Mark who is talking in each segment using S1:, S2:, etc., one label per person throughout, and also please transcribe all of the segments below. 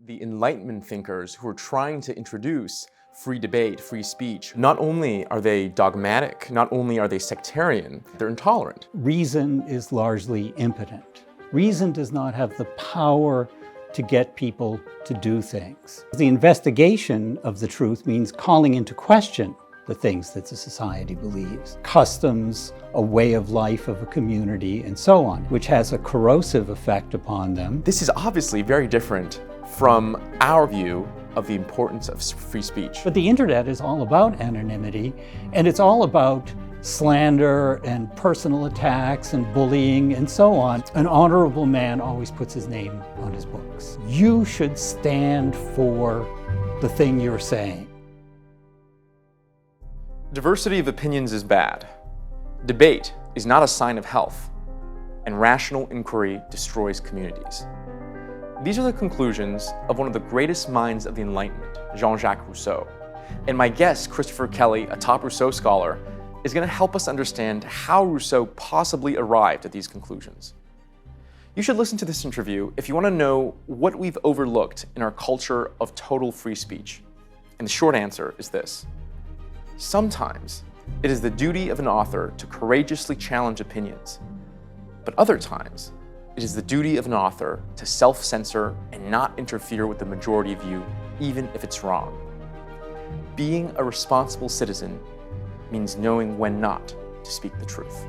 S1: the Enlightenment thinkers who are trying to introduce free debate, free speech, not only are they dogmatic, not only are they sectarian, they're intolerant.
S2: Reason is largely impotent. Reason does not have the power to get people to do things. The investigation of the truth means calling into question the things that the society believes, customs, a way of life of a community, and so on, which has a corrosive effect upon them.
S1: This is obviously very different from our view of the importance of free speech.
S2: But the internet is all about anonymity, and it's all about slander and personal attacks and bullying and so on. An honorable man always puts his name on his books. You should stand for the thing you're saying.
S1: Diversity of opinions is bad. Debate is not a sign of health, and rational inquiry destroys communities. These are the conclusions of one of the greatest minds of the Enlightenment, Jean-Jacques Rousseau. And my guest, Christopher Kelly, a top Rousseau scholar, is going to help us understand how Rousseau possibly arrived at these conclusions. You should listen to this interview if you want to know what we've overlooked in our culture of total free speech. And the short answer is this: sometimes it is the duty of an author to courageously challenge opinions, but other times it is the duty of an author to self-censor and not interfere with the majority view, even if it's wrong. Being a responsible citizen means knowing when not to speak the truth.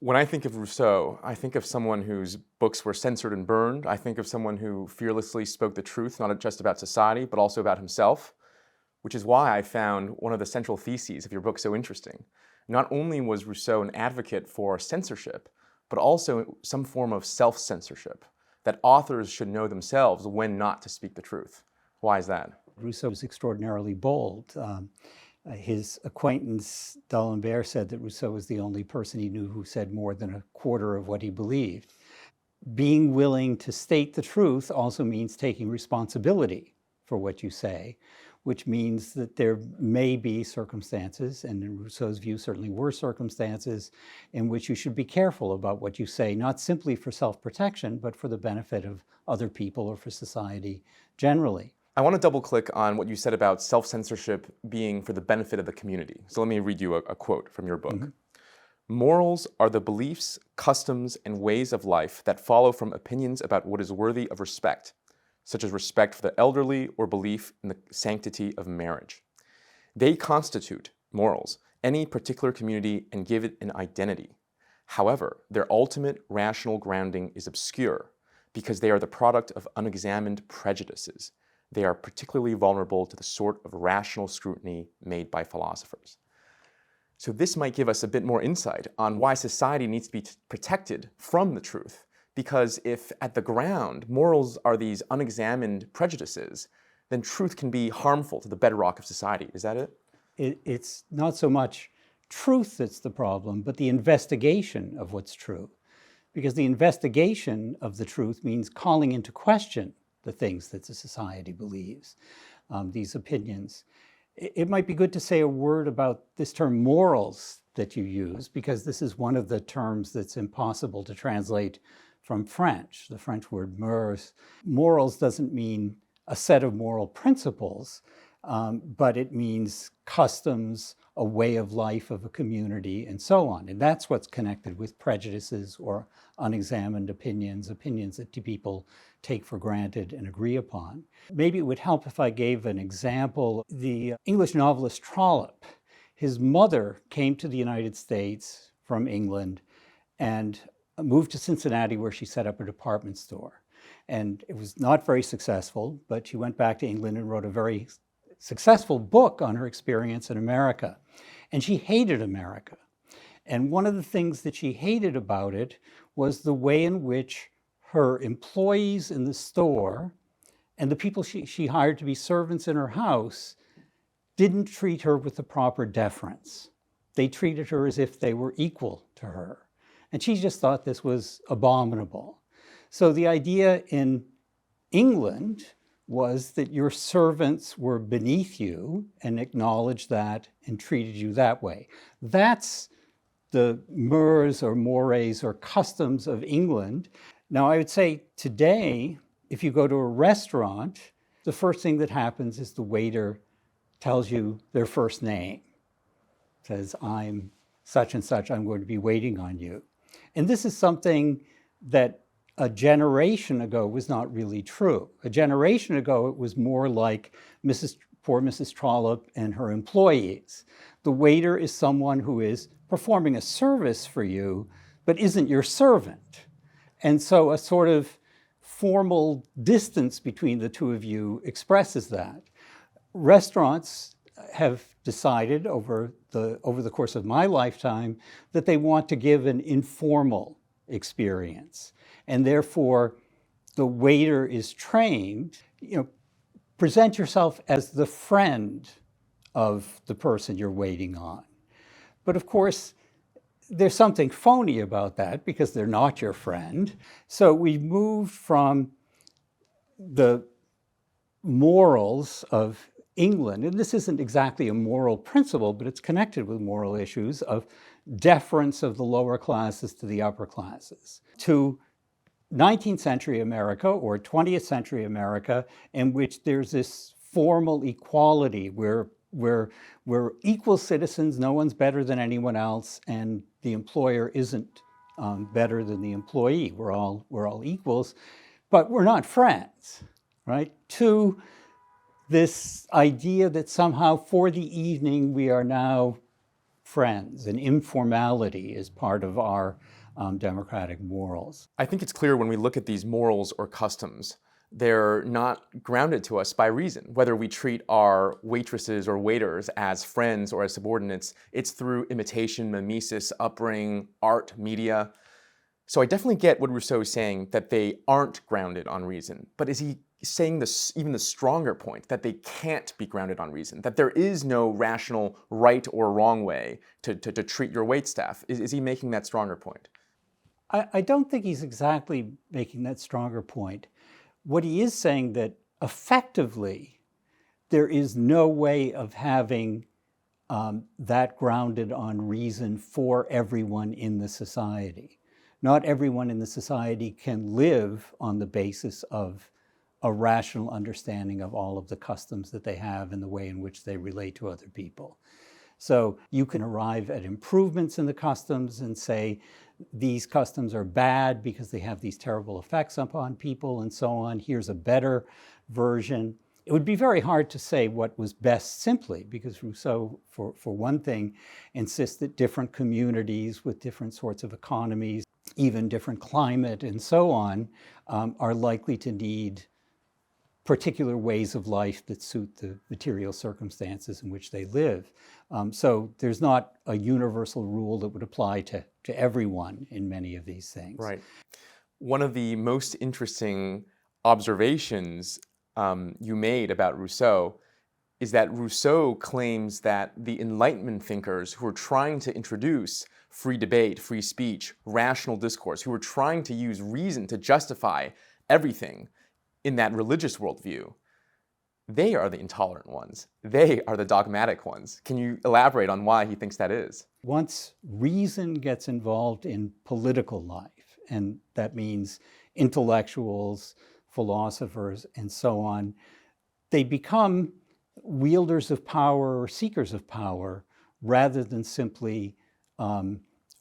S1: When I think of Rousseau, I think of someone whose books were censored and burned. I think of someone who fearlessly spoke the truth, not just about society, but also about himself, which is why I found one of the central theses of your book so interesting. Not only was Rousseau an advocate for censorship, but also some form of self-censorship, that authors should know themselves when not to speak the truth. Why is that?
S2: Rousseau was extraordinarily bold. His acquaintance D'Alembert said that Rousseau was the only person he knew who said more than a quarter of what he believed. Being willing to state the truth also means taking responsibility for what you say, which means that there may be circumstances, and in Rousseau's view certainly were circumstances, in which you should be careful about what you say, not simply for self-protection, but for the benefit of other people or for society generally.
S1: I want to double click on what you said about self-censorship being for the benefit of the community. So let me read you a quote from your book. Mm-hmm. Morals are the beliefs, customs, and ways of life that follow from opinions about what is worthy of respect, such as respect for the elderly or belief in the sanctity of marriage. They constitute, morals, any particular community and give it an identity. However, their ultimate rational grounding is obscure because they are the product of unexamined prejudices. They are particularly vulnerable to the sort of rational scrutiny made by philosophers. So this might give us a bit more insight on why society needs to be protected from the truth. Because if at the ground morals are these unexamined prejudices, then truth can be harmful to the bedrock of society. Is that it?
S2: It's not so much truth that's the problem, but the investigation of what's true. Because the investigation of the truth means calling into question the things that the society believes, these opinions. It might be good to say a word about this term morals that you use, because this is one of the terms that's impossible to translate from French, the French word mœurs. Morals doesn't mean a set of moral principles, but it means customs, a way of life of a community, and so on. And that's what's connected with prejudices or unexamined opinions, opinions that people take for granted and agree upon. Maybe it would help if I gave an example. The English novelist Trollope, his mother came to the United States from England and moved to Cincinnati, where she set up a department store. And it was not very successful, but she went back to England and wrote a very successful book on her experience in America. And she hated America. And one of the things that she hated about it was the way in which her employees in the store and the people she hired to be servants in her house didn't treat her with the proper deference. They treated her as if they were equal to her. And she just thought this was abominable. So the idea in England was that your servants were beneath you and acknowledged that and treated you that way. That's the mœurs or mores or customs of England. Now, I would say today, if you go to a restaurant, the first thing that happens is the waiter tells you their first name, says, I'm such and such, I'm going to be waiting on you. And this is something that a generation ago was not really true. A generation ago, it was more like poor Mrs. Trollope and her employees. The waiter is someone who is performing a service for you, but isn't your servant. And so a sort of formal distance between the two of you expresses that. Restaurants have decided over the course of my lifetime that they want to give an informal experience. And therefore, the waiter is trained, present yourself as the friend of the person you're waiting on. But of course, there's something phony about that because they're not your friend. So we moved from the morals of England, and this isn't exactly a moral principle, but it's connected with moral issues of deference of the lower classes to the upper classes, to 19th century America or 20th century America, in which there's this formal equality where we're equal citizens, no one's better than anyone else, and the employer isn't better than the employee. We're all equals, but we're not friends, right? To this idea that somehow for the evening we are now friends, and informality is part of our democratic morals.
S1: I think it's clear when we look at these morals or customs, they're not grounded to us by reason. Whether we treat our waitresses or waiters as friends or as subordinates, it's through imitation, mimesis, upbringing, art, media. So I definitely get what Rousseau is saying, that they aren't grounded on reason. But is he saying even the stronger point, that they can't be grounded on reason, that there is no rational right or wrong way to treat your waitstaff? Is he making that stronger point?
S2: I don't think he's exactly making that stronger point. What he is saying that effectively there is no way of having that grounded on reason for everyone in the society. Not everyone in the society can live on the basis of a rational understanding of all of the customs that they have and the way in which they relate to other people. So you can arrive at improvements in the customs and say, these customs are bad because they have these terrible effects upon people and so on. Here's a better version. It would be very hard to say what was best simply, because Rousseau, for one thing, insists that different communities with different sorts of economies, even different climate and so on, are likely to need particular ways of life that suit the material circumstances in which they live. So there's not a universal rule that would apply to everyone in many of these things.
S1: Right. One of the most interesting observations you made about Rousseau is that Rousseau claims that the Enlightenment thinkers who were trying to introduce free debate, free speech, rational discourse, who were trying to use reason to justify everything in that religious worldview, they are the intolerant ones. They are the dogmatic ones. Can you elaborate on why he thinks that is?
S2: Once reason gets involved in political life, and that means intellectuals, philosophers, and so on, they become wielders of power or seekers of power rather than simply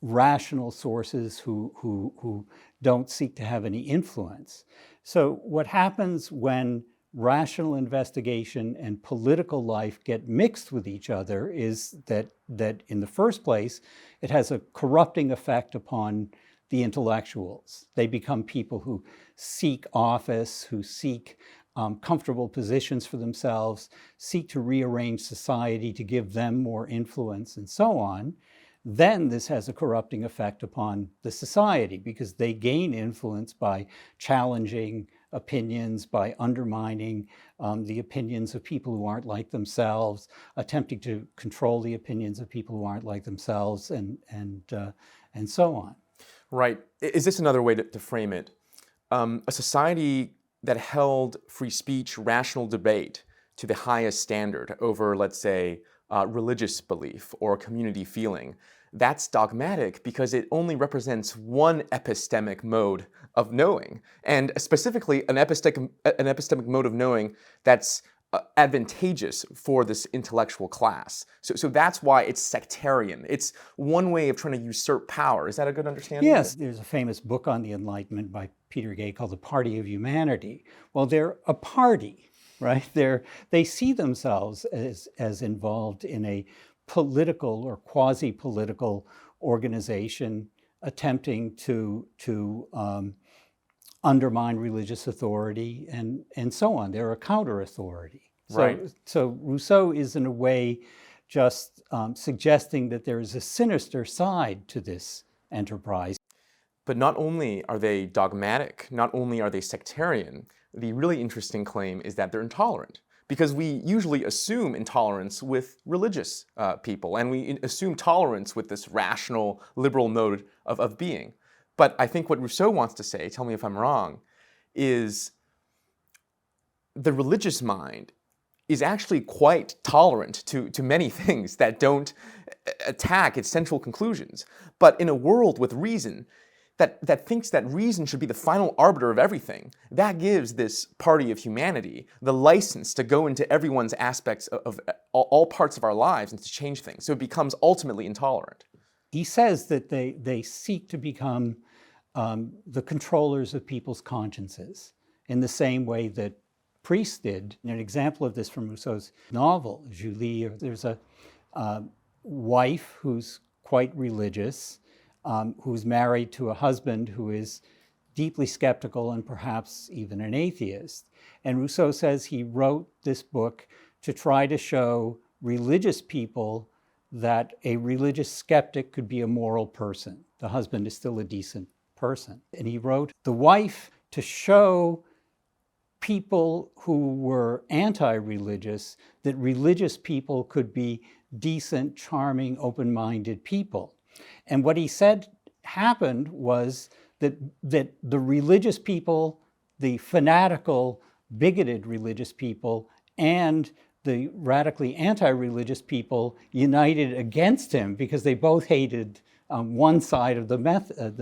S2: rational sources who don't seek to have any influence. So what happens when rational investigation and political life get mixed with each other is that in the first place, it has a corrupting effect upon the intellectuals. They become people who seek office, who seek comfortable positions for themselves, seek to rearrange society to give them more influence and so on. Then this has a corrupting effect upon the society because they gain influence by challenging opinions, by undermining the opinions of people who aren't like themselves, attempting to control the opinions of people who aren't like themselves, and so on.
S1: Right. Is this another way to frame it? A society that held free speech, rational debate to the highest standard over, let's say, religious belief or community feeling, that's dogmatic because it only represents one epistemic mode of knowing, and specifically an epistemic mode of knowing that's advantageous for this intellectual class. So that's why it's sectarian. It's one way of trying to usurp power. Is that a good understanding?
S2: Yes, there's a famous book on the Enlightenment by Peter Gay called The Party of Humanity. Well, they're a party, right? They see themselves as involved in a political or quasi-political organization attempting to undermine religious authority and so on. They're a counter-authority.
S1: Right.
S2: So Rousseau is in a way just suggesting that there is a sinister side to this enterprise.
S1: But not only are they dogmatic, not only are they sectarian, the really interesting claim is that they're intolerant. Because we usually assume intolerance with religious people, and we assume tolerance with this rational, liberal mode of being. But I think what Rousseau wants to say, tell me if I'm wrong, is the religious mind is actually quite tolerant to many things that don't attack its central conclusions. But in a world with reason, that thinks that reason should be the final arbiter of everything, that gives this party of humanity the license to go into everyone's aspects of all parts of our lives and to change things. So it becomes ultimately intolerant.
S2: He says that they seek to become the controllers of people's consciences in the same way that priests did. And an example of this from Rousseau's novel, Julie, there's a wife who's quite religious, who's married to a husband who is deeply skeptical and perhaps even an atheist. And Rousseau says he wrote this book to try to show religious people that a religious skeptic could be a moral person. The husband is still a decent person. And he wrote the wife to show people who were anti-religious that religious people could be decent, charming, open-minded people. And what he said happened was that the religious people, the fanatical, bigoted religious people, and the radically anti-religious people united against him because they both hated one side of the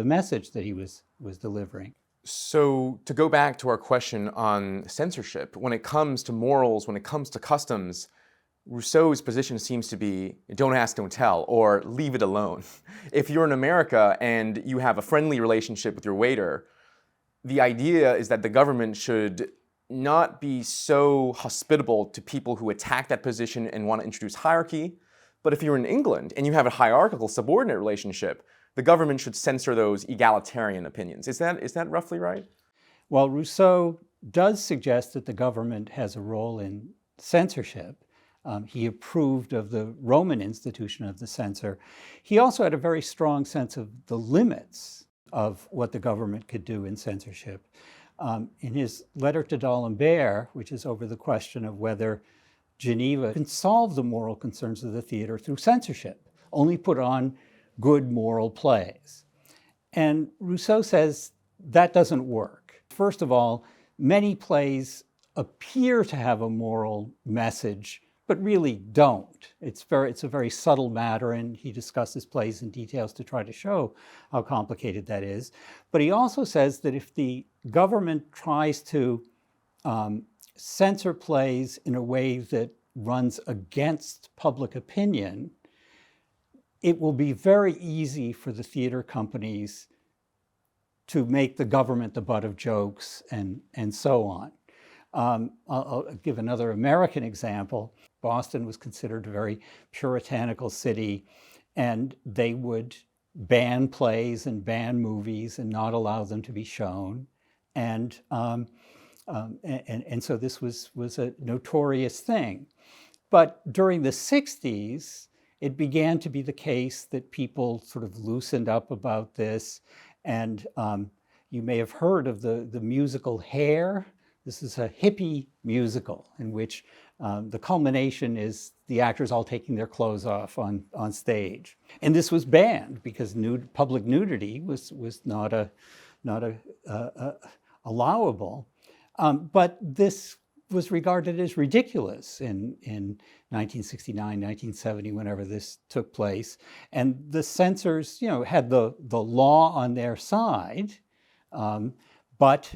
S2: message that he was delivering.
S1: So to go back to our question on censorship, when it comes to morals, when it comes to customs, Rousseau's position seems to be don't ask, don't tell, or leave it alone. If you're in America and you have a friendly relationship with your waiter, the idea is that the government should not be so hospitable to people who attack that position and want to introduce hierarchy. But if you're in England and you have a hierarchical subordinate relationship, the government should censor those egalitarian opinions. Is that roughly right?
S2: Well, Rousseau does suggest that the government has a role in censorship. He approved of the Roman institution of the censor. He also had a very strong sense of the limits of what the government could do in censorship. In his letter to D'Alembert, which is over the question of whether Geneva can solve the moral concerns of the theater through censorship, only put on good moral plays. And Rousseau says that doesn't work. First of all, many plays appear to have a moral message, but really don't. It's a very subtle matter, and he discusses plays in details to try to show how complicated that is. But he also says that if the government tries to censor plays in a way that runs against public opinion, it will be very easy for the theater companies to make the government the butt of jokes and so on. I'll give another American example. Boston was considered a very puritanical city, and they would ban plays and ban movies and not allow them to be shown. And so this was a notorious thing. But during the 60s, it began to be the case that people sort of loosened up about this. And you may have heard of the musical Hair. This is a hippie musical in which the culmination is the actors all taking their clothes off on stage. And this was banned because public nudity was not allowable. But this was regarded as ridiculous in 1969, 1970, whenever this took place. And the censors, had the law on their side, but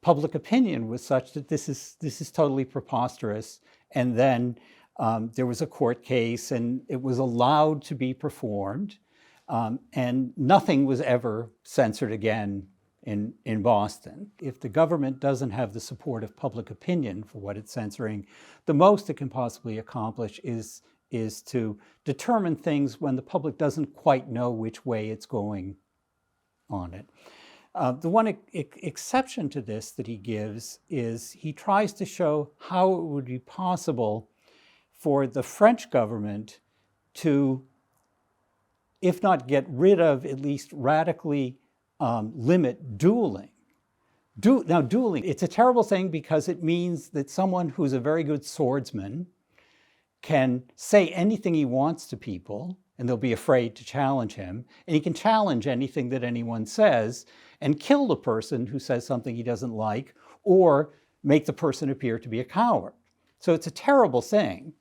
S2: public opinion was such that this is totally preposterous. And then there was a court case, and it was allowed to be performed, and nothing was ever censored again in Boston. If the government doesn't have the support of public opinion for what it's censoring, the most it can possibly accomplish is to determine things when the public doesn't quite know which way it's going on it. The one exception to this that he gives is he tries to show how it would be possible for the French government to, if not get rid of, at least radically limit dueling. Now, dueling, it's a terrible thing because it means that someone who's a very good swordsman can say anything he wants to people, and they'll be afraid to challenge him. And he can challenge anything that anyone says and kill the person who says something he doesn't like, or make the person appear to be a coward. So it's a terrible thing.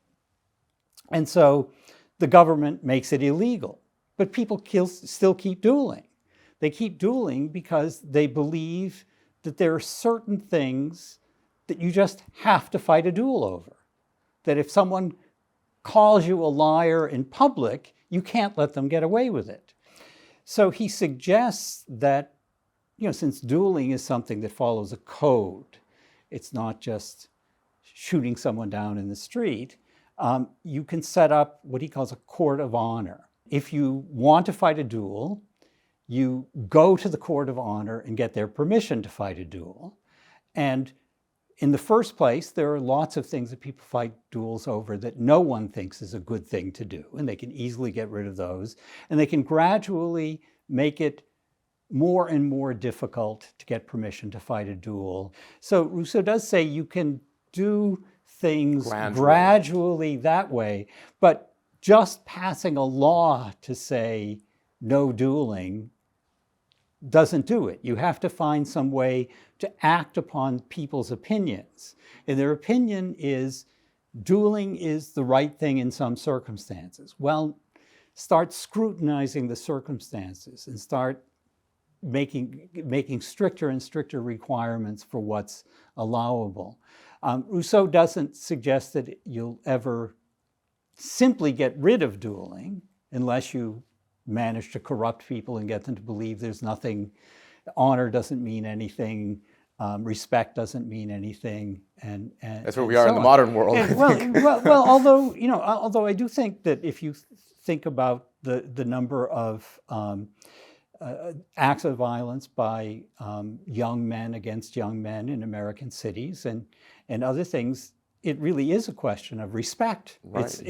S2: And so the government makes it illegal. But people still keep dueling. They keep dueling because they believe that there are certain things that you just have to fight a duel over. That if someone calls you a liar in public, you can't let them get away with it. So he suggests that, since dueling is something that follows a code, it's not just shooting someone down in the street, you can set up what he calls a court of honor. If you want to fight a duel, you go to the court of honor and get their permission to fight a duel. And in the first place, there are lots of things that people fight duels over that no one thinks is a good thing to do, and they can easily get rid of those. And they can gradually make it more and more difficult to get permission to fight a duel. So Rousseau does say you can do things gradually that way, but just passing a law to say no dueling doesn't do it. You have to find some way to act upon people's opinions. And their opinion is dueling is the right thing in some circumstances. Well, start scrutinizing the circumstances and start making stricter and stricter requirements for what's allowable. Rousseau doesn't suggest that you'll ever simply get rid of dueling unless you manage to corrupt people and get them to believe there's nothing, honor doesn't mean anything, respect doesn't mean anything, and
S1: that's where we are in the modern world.
S2: Well, although I do think that if you think about the number of acts of violence by young men against young men in American cities and other things, it really is a question of respect.
S1: Right,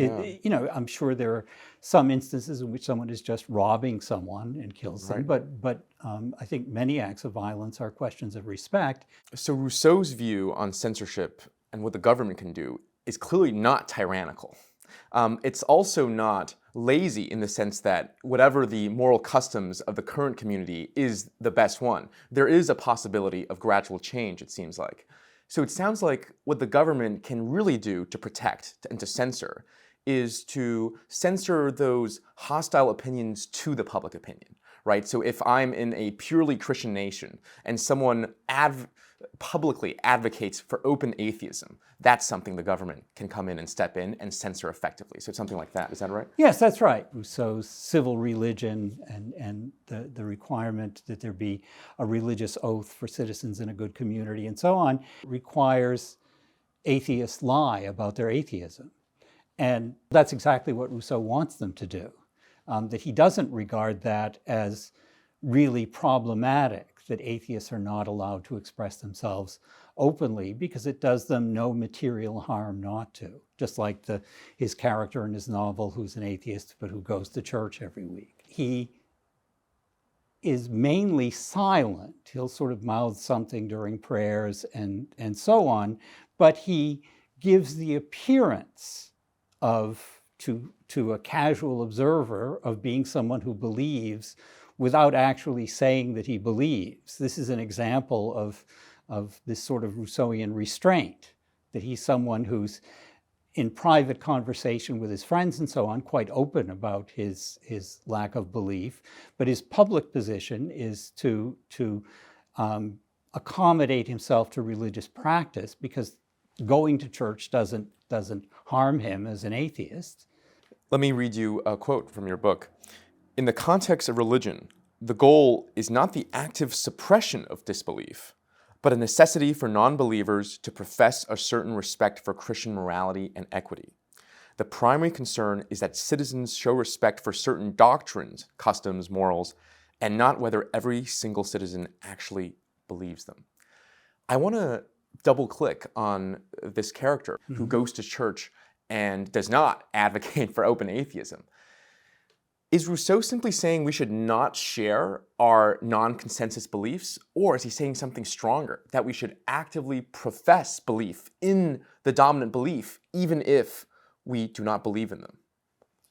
S2: I'm sure there are some instances in which someone is just robbing someone and kills them, but I think many acts of violence are questions of respect.
S1: So Rousseau's view on censorship and what the government can do is clearly not tyrannical. It's also not lazy in the sense that whatever the moral customs of the current community is the best one. There is a possibility of gradual change, it seems like. So it sounds like what the government can really do to protect and to censor is to censor those hostile opinions to the public opinion, right? So if I'm in a purely Christian nation and someone publicly advocates for open atheism, that's something the government can come in and step in and censor effectively. So it's something like that. Is that right?
S2: Yes, that's right. Rousseau's civil religion and the requirement that there be a religious oath for citizens in a good community and so on requires atheists lie about their atheism. And that's exactly what Rousseau wants them to do, that he doesn't regard that as really problematic, that atheists are not allowed to express themselves openly because it does them no material harm not to. Just like his character in his novel who's an atheist but who goes to church every week. He is mainly silent. He'll sort of mouth something during prayers and so on, but he gives the appearance to a casual observer of being someone who believes without actually saying that he believes. This is an example of this sort of Rousseauian restraint, that he's someone who's in private conversation with his friends and so on, quite open about his lack of belief, but his public position is to accommodate himself to religious practice, because going to church doesn't harm him as an atheist.
S1: Let me read you a quote from your book. In the context of religion, the goal is not the active suppression of disbelief, but a necessity for non-believers to profess a certain respect for Christian morality and equity. The primary concern is that citizens show respect for certain doctrines, customs, morals, and not whether every single citizen actually believes them. I want to double-click on this character who goes to church and does not advocate for open atheism. Is Rousseau simply saying we should not share our non-consensus beliefs, or is he saying something stronger, that we should actively profess belief in the dominant belief, even if we do not believe in them?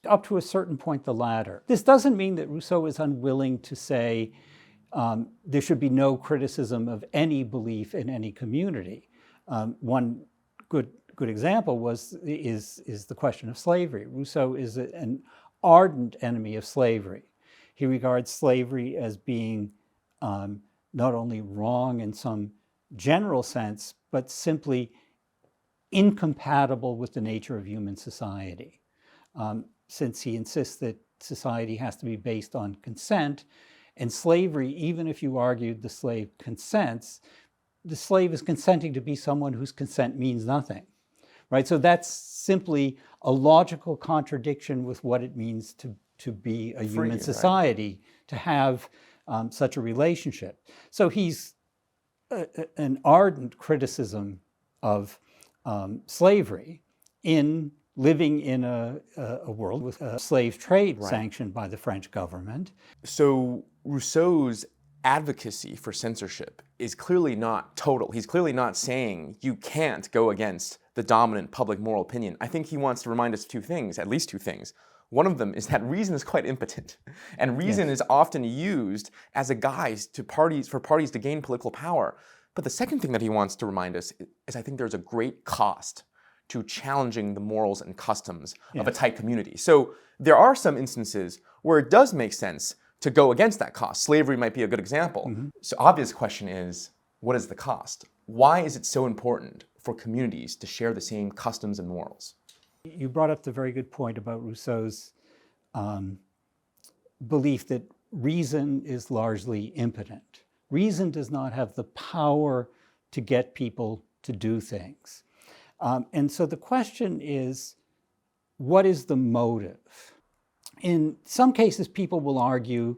S2: Up to a certain point, the latter. This doesn't mean that Rousseau is unwilling to say there should be no criticism of any belief in any community. One good example is the question of slavery. Rousseau is an ardent enemy of slavery. He regards slavery as being not only wrong in some general sense, but simply incompatible with the nature of human society. Since he insists that society has to be based on consent, and slavery, even if you argued the slave consents, the slave is consenting to be someone whose consent means nothing. Right? So that's simply a logical contradiction with what it means to be a human society, right? To have such a relationship. So he's an ardent criticism of slavery in living in a world with a slave trade sanctioned by the French government.
S1: So Rousseau's advocacy for censorship is clearly not total. He's clearly not saying you can't go against the dominant public moral opinion. I think he wants to remind us of two things, at least two things. One of them is that reason is quite impotent, and reason is often used as a guise for parties to gain political power. But the second thing that he wants to remind us is I think there's a great cost to challenging the morals and customs of a tight community. So there are some instances where it does make sense to go against that cost. Slavery might be a good example. So obvious question is, what is the cost? Why is it so important for communities to share the same customs and morals?
S2: You brought up the very good point about Rousseau's belief that reason is largely impotent. Reason does not have the power to get people to do things. And so the question is, what is the motive? In some cases, people will argue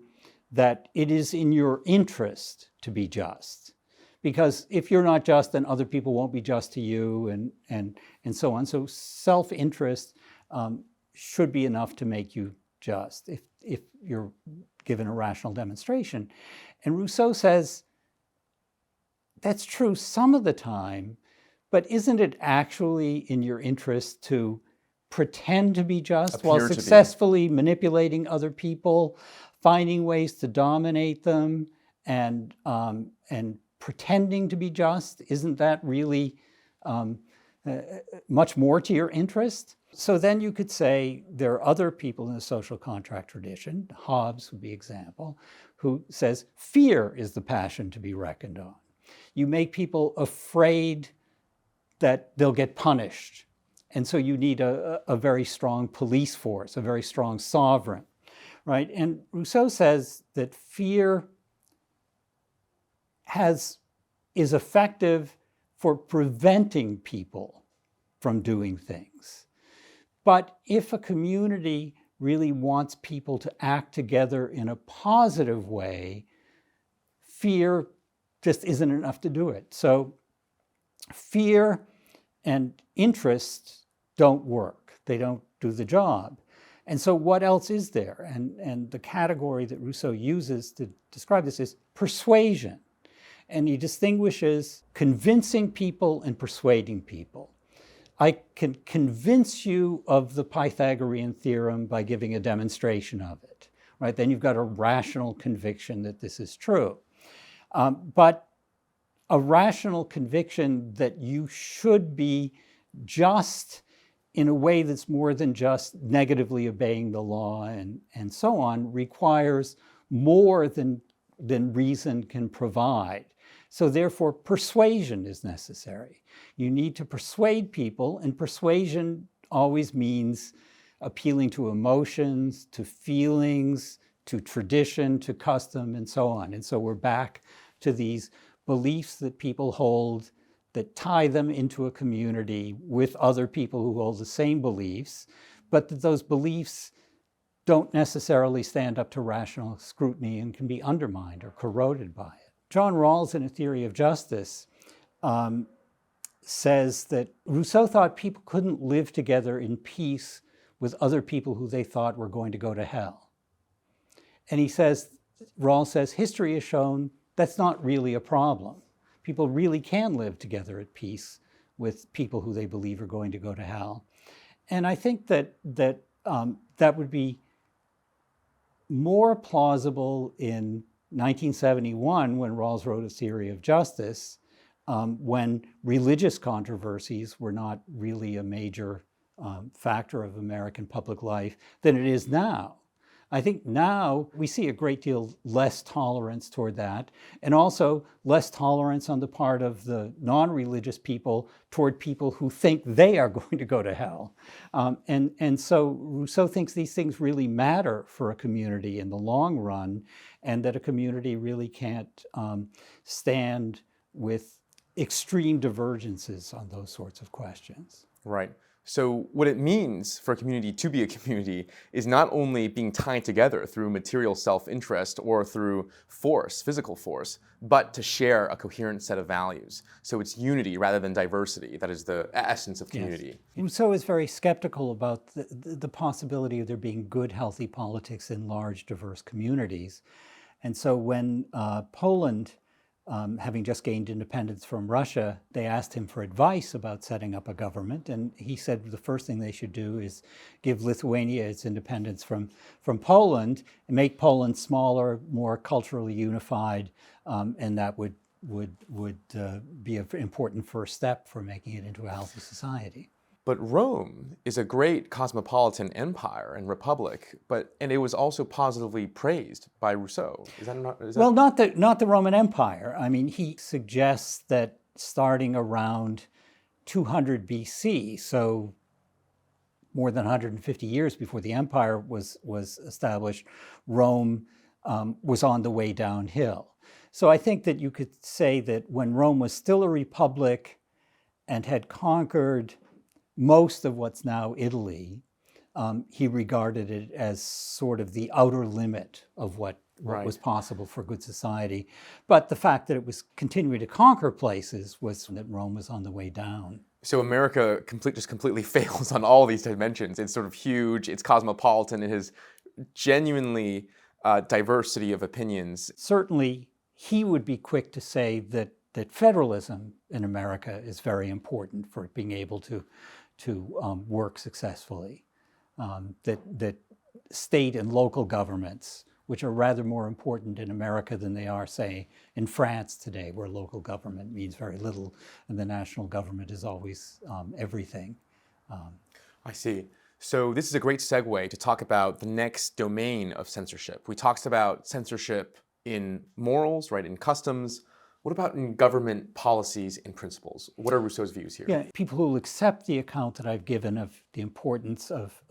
S2: that it is in your interest to be just, because if you're not just, then other people won't be just to you, and so on. So self-interest should be enough to make you just if you're given a rational demonstration. And Rousseau says that's true some of the time, but isn't it actually in your interest to pretend to be just while successfully manipulating other people, finding ways to dominate them, and pretending to be just? Isn't that really much more to your interest? So then you could say there are other people in the social contract tradition, Hobbes would be an example, who says fear is the passion to be reckoned on. You make people afraid that they'll get punished. And so you need a very strong police force, a very strong sovereign, right? And Rousseau says that fear is effective for preventing people from doing things. But if a community really wants people to act together in a positive way, fear just isn't enough to do it. So fear and interest don't work. They don't do the job. And so what else is there? And the category that Rousseau uses to describe this is persuasion. And he distinguishes convincing people and persuading people. I can convince you of the Pythagorean theorem by giving a demonstration of it, right? Then you've got a rational conviction that this is true. But a rational conviction that you should be just in a way that's more than just negatively obeying the law and so on requires more than reason can provide. So therefore, persuasion is necessary. You need to persuade people, and persuasion always means appealing to emotions, to feelings, to tradition, to custom, and so on. And so we're back to these beliefs that people hold that tie them into a community with other people who hold the same beliefs, but that those beliefs don't necessarily stand up to rational scrutiny and can be undermined or corroded by it. John Rawls, in A Theory of Justice, says that Rousseau thought people couldn't live together in peace with other people who they thought were going to go to hell. And he says, Rawls says, history has shown that's not really a problem. People really can live together at peace with people who they believe are going to go to hell. And I think that would be more plausible in 1971 when Rawls wrote A Theory of Justice, when religious controversies were not really a major factor of American public life than it is now. I think now we see a great deal less tolerance toward that, and also less tolerance on the part of the non-religious people toward people who think they are going to go to hell. And so Rousseau thinks these things really matter for a community in the long run, and that a community really can't stand with extreme divergences on those sorts of questions.
S1: Right. So what it means for a community to be a community is not only being tied together through material self-interest or through force, physical force, but to share a coherent set of values. So it's unity rather than diversity. That is the essence of community.
S2: Yes. Rousseau is very skeptical about the possibility of there being good, healthy politics in large, diverse communities. And so when Poland, having just gained independence from Russia, they asked him for advice about setting up a government, and he said the first thing they should do is give Lithuania its independence from Poland and make Poland smaller, more culturally unified, and that would be an important first step for making it into a healthy society.
S1: But Rome is a great cosmopolitan empire and republic, and it was also positively praised by Rousseau. Is that not?
S2: Well, not the Roman Empire. I mean, he suggests that starting around 200 BC, so more than 150 years before the empire was established, Rome was on the way downhill. So I think that you could say that when Rome was still a republic and had conquered most of what's now Italy, he regarded it as sort of the outer limit of what was possible for good society. But the fact that it was continuing to conquer places was that Rome was on the way down.
S1: So America just completely fails on all these dimensions. It's sort of huge, it's cosmopolitan, it has genuinely diversity of opinions.
S2: Certainly, he would be quick to say that federalism in America is very important for being able to work successfully. That state and local governments, which are rather more important in America than they are, say, in France today, where local government means very little and the national government is always everything.
S1: I see. So this is a great segue to talk about the next domain of censorship. We talked about censorship in morals, right, in customs. What about in government policies and principles? What are Rousseau's views here?
S2: Yeah, people who will accept the account that I've given of the importance of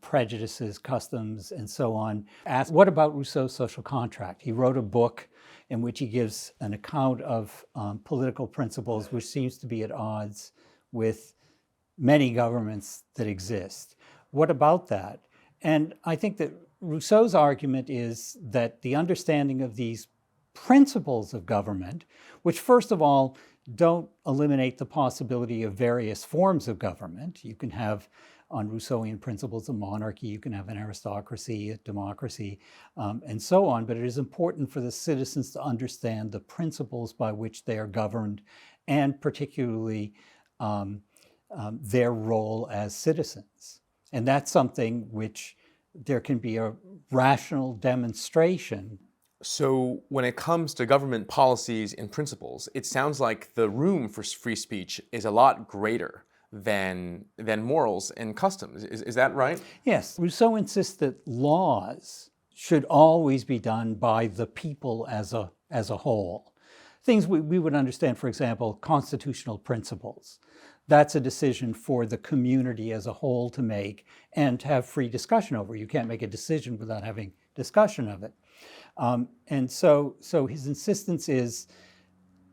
S2: prejudices, customs, and so on, ask, what about Rousseau's social contract? He wrote a book in which he gives an account of political principles which seems to be at odds with many governments that exist. What about that? And I think that Rousseau's argument is that the understanding of these principles of government, which first of all don't eliminate the possibility of various forms of government. You can have, on Rousseauian principles, a monarchy, you can have an aristocracy, a democracy, and so on. But it is important for the citizens to understand the principles by which they are governed, and particularly their role as citizens. And that's something which there can be a rational demonstration
S1: So when it comes to government policies and principles, it sounds like the room for free speech is a lot greater than morals and customs. Is that right?
S2: Yes, Rousseau insists that laws should always be done by the people as a whole. Things we would understand, for example, constitutional principles. That's a decision for the community as a whole to make and to have free discussion over. You can't make a decision without having discussion of it. And so his insistence is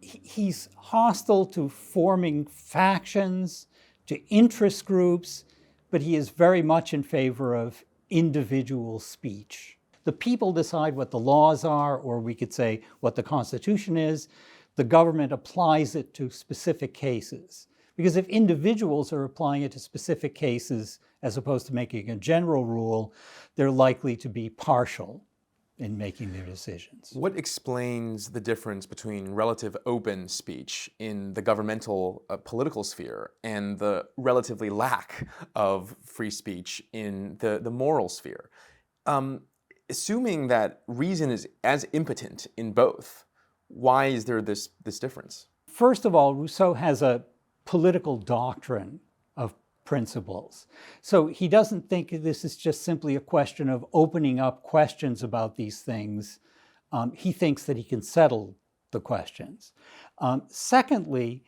S2: he's hostile to forming factions, to interest groups, but he is very much in favor of individual speech. The people decide what the laws are, or we could say what the Constitution is. The government applies it to specific cases. Because if individuals are applying it to specific cases as opposed to making a general rule, they're likely to be partial in making their decisions.
S1: What explains the difference between relative open speech in the governmental political sphere and the relatively lack of free speech in the moral sphere? Assuming that reason is as impotent in both, why is there this difference?
S2: First of all, Rousseau has a political doctrine of principles. So he doesn't think this is just simply a question of opening up questions about these things. He thinks that he can settle the questions. Secondly,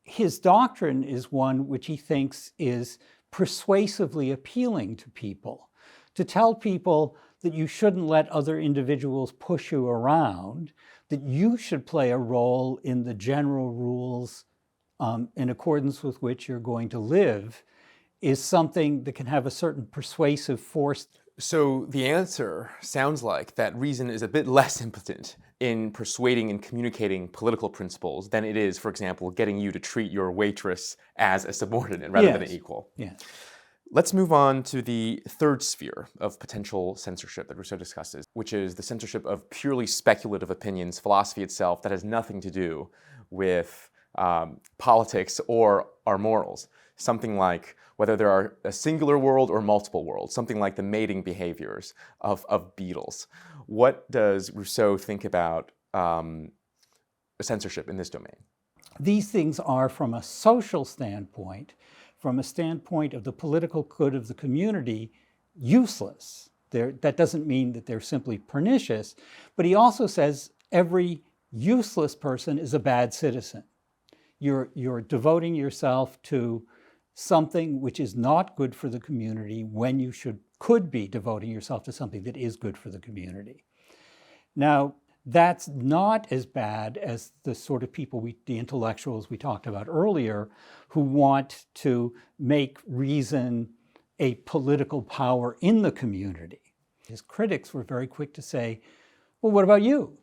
S2: his doctrine is one which he thinks is persuasively appealing to people. To tell people that you shouldn't let other individuals push you around, that you should play a role in the general rules in accordance with which you're going to live, is something that can have a certain persuasive force.
S1: So the answer sounds like that reason is a bit less impotent in persuading and communicating political principles than it is, for example, getting you to treat your waitress as a subordinate rather than an equal.
S2: Yes.
S1: Let's move on to the third sphere of potential censorship that Rousseau discusses, which is the censorship of purely speculative opinions, philosophy itself, that has nothing to do with politics or our morals. Something like whether there are a singular world or multiple worlds, something like the mating behaviors of beetles. What does Rousseau think about censorship in this domain?
S2: These things are, from a social standpoint, from a standpoint of the political good of the community, useless. That doesn't mean that they're simply pernicious, but he also says every useless person is a bad citizen. You're devoting yourself to something which is not good for the community when you could be devoting yourself to something that is good for the community. Now, that's not as bad as the sort of people, the intellectuals we talked about earlier, who want to make reason a political power in the community. His critics were very quick to say, well, what about you?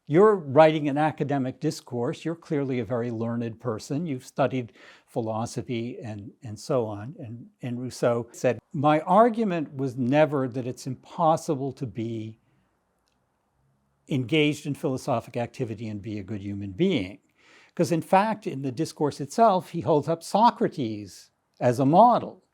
S2: You're writing an academic discourse. You're clearly a very learned person. You've studied philosophy and so on. And Rousseau said, my argument was never that it's impossible to be engaged in philosophic activity and be a good human being. Because in fact, in the discourse itself, he holds up Socrates as a model.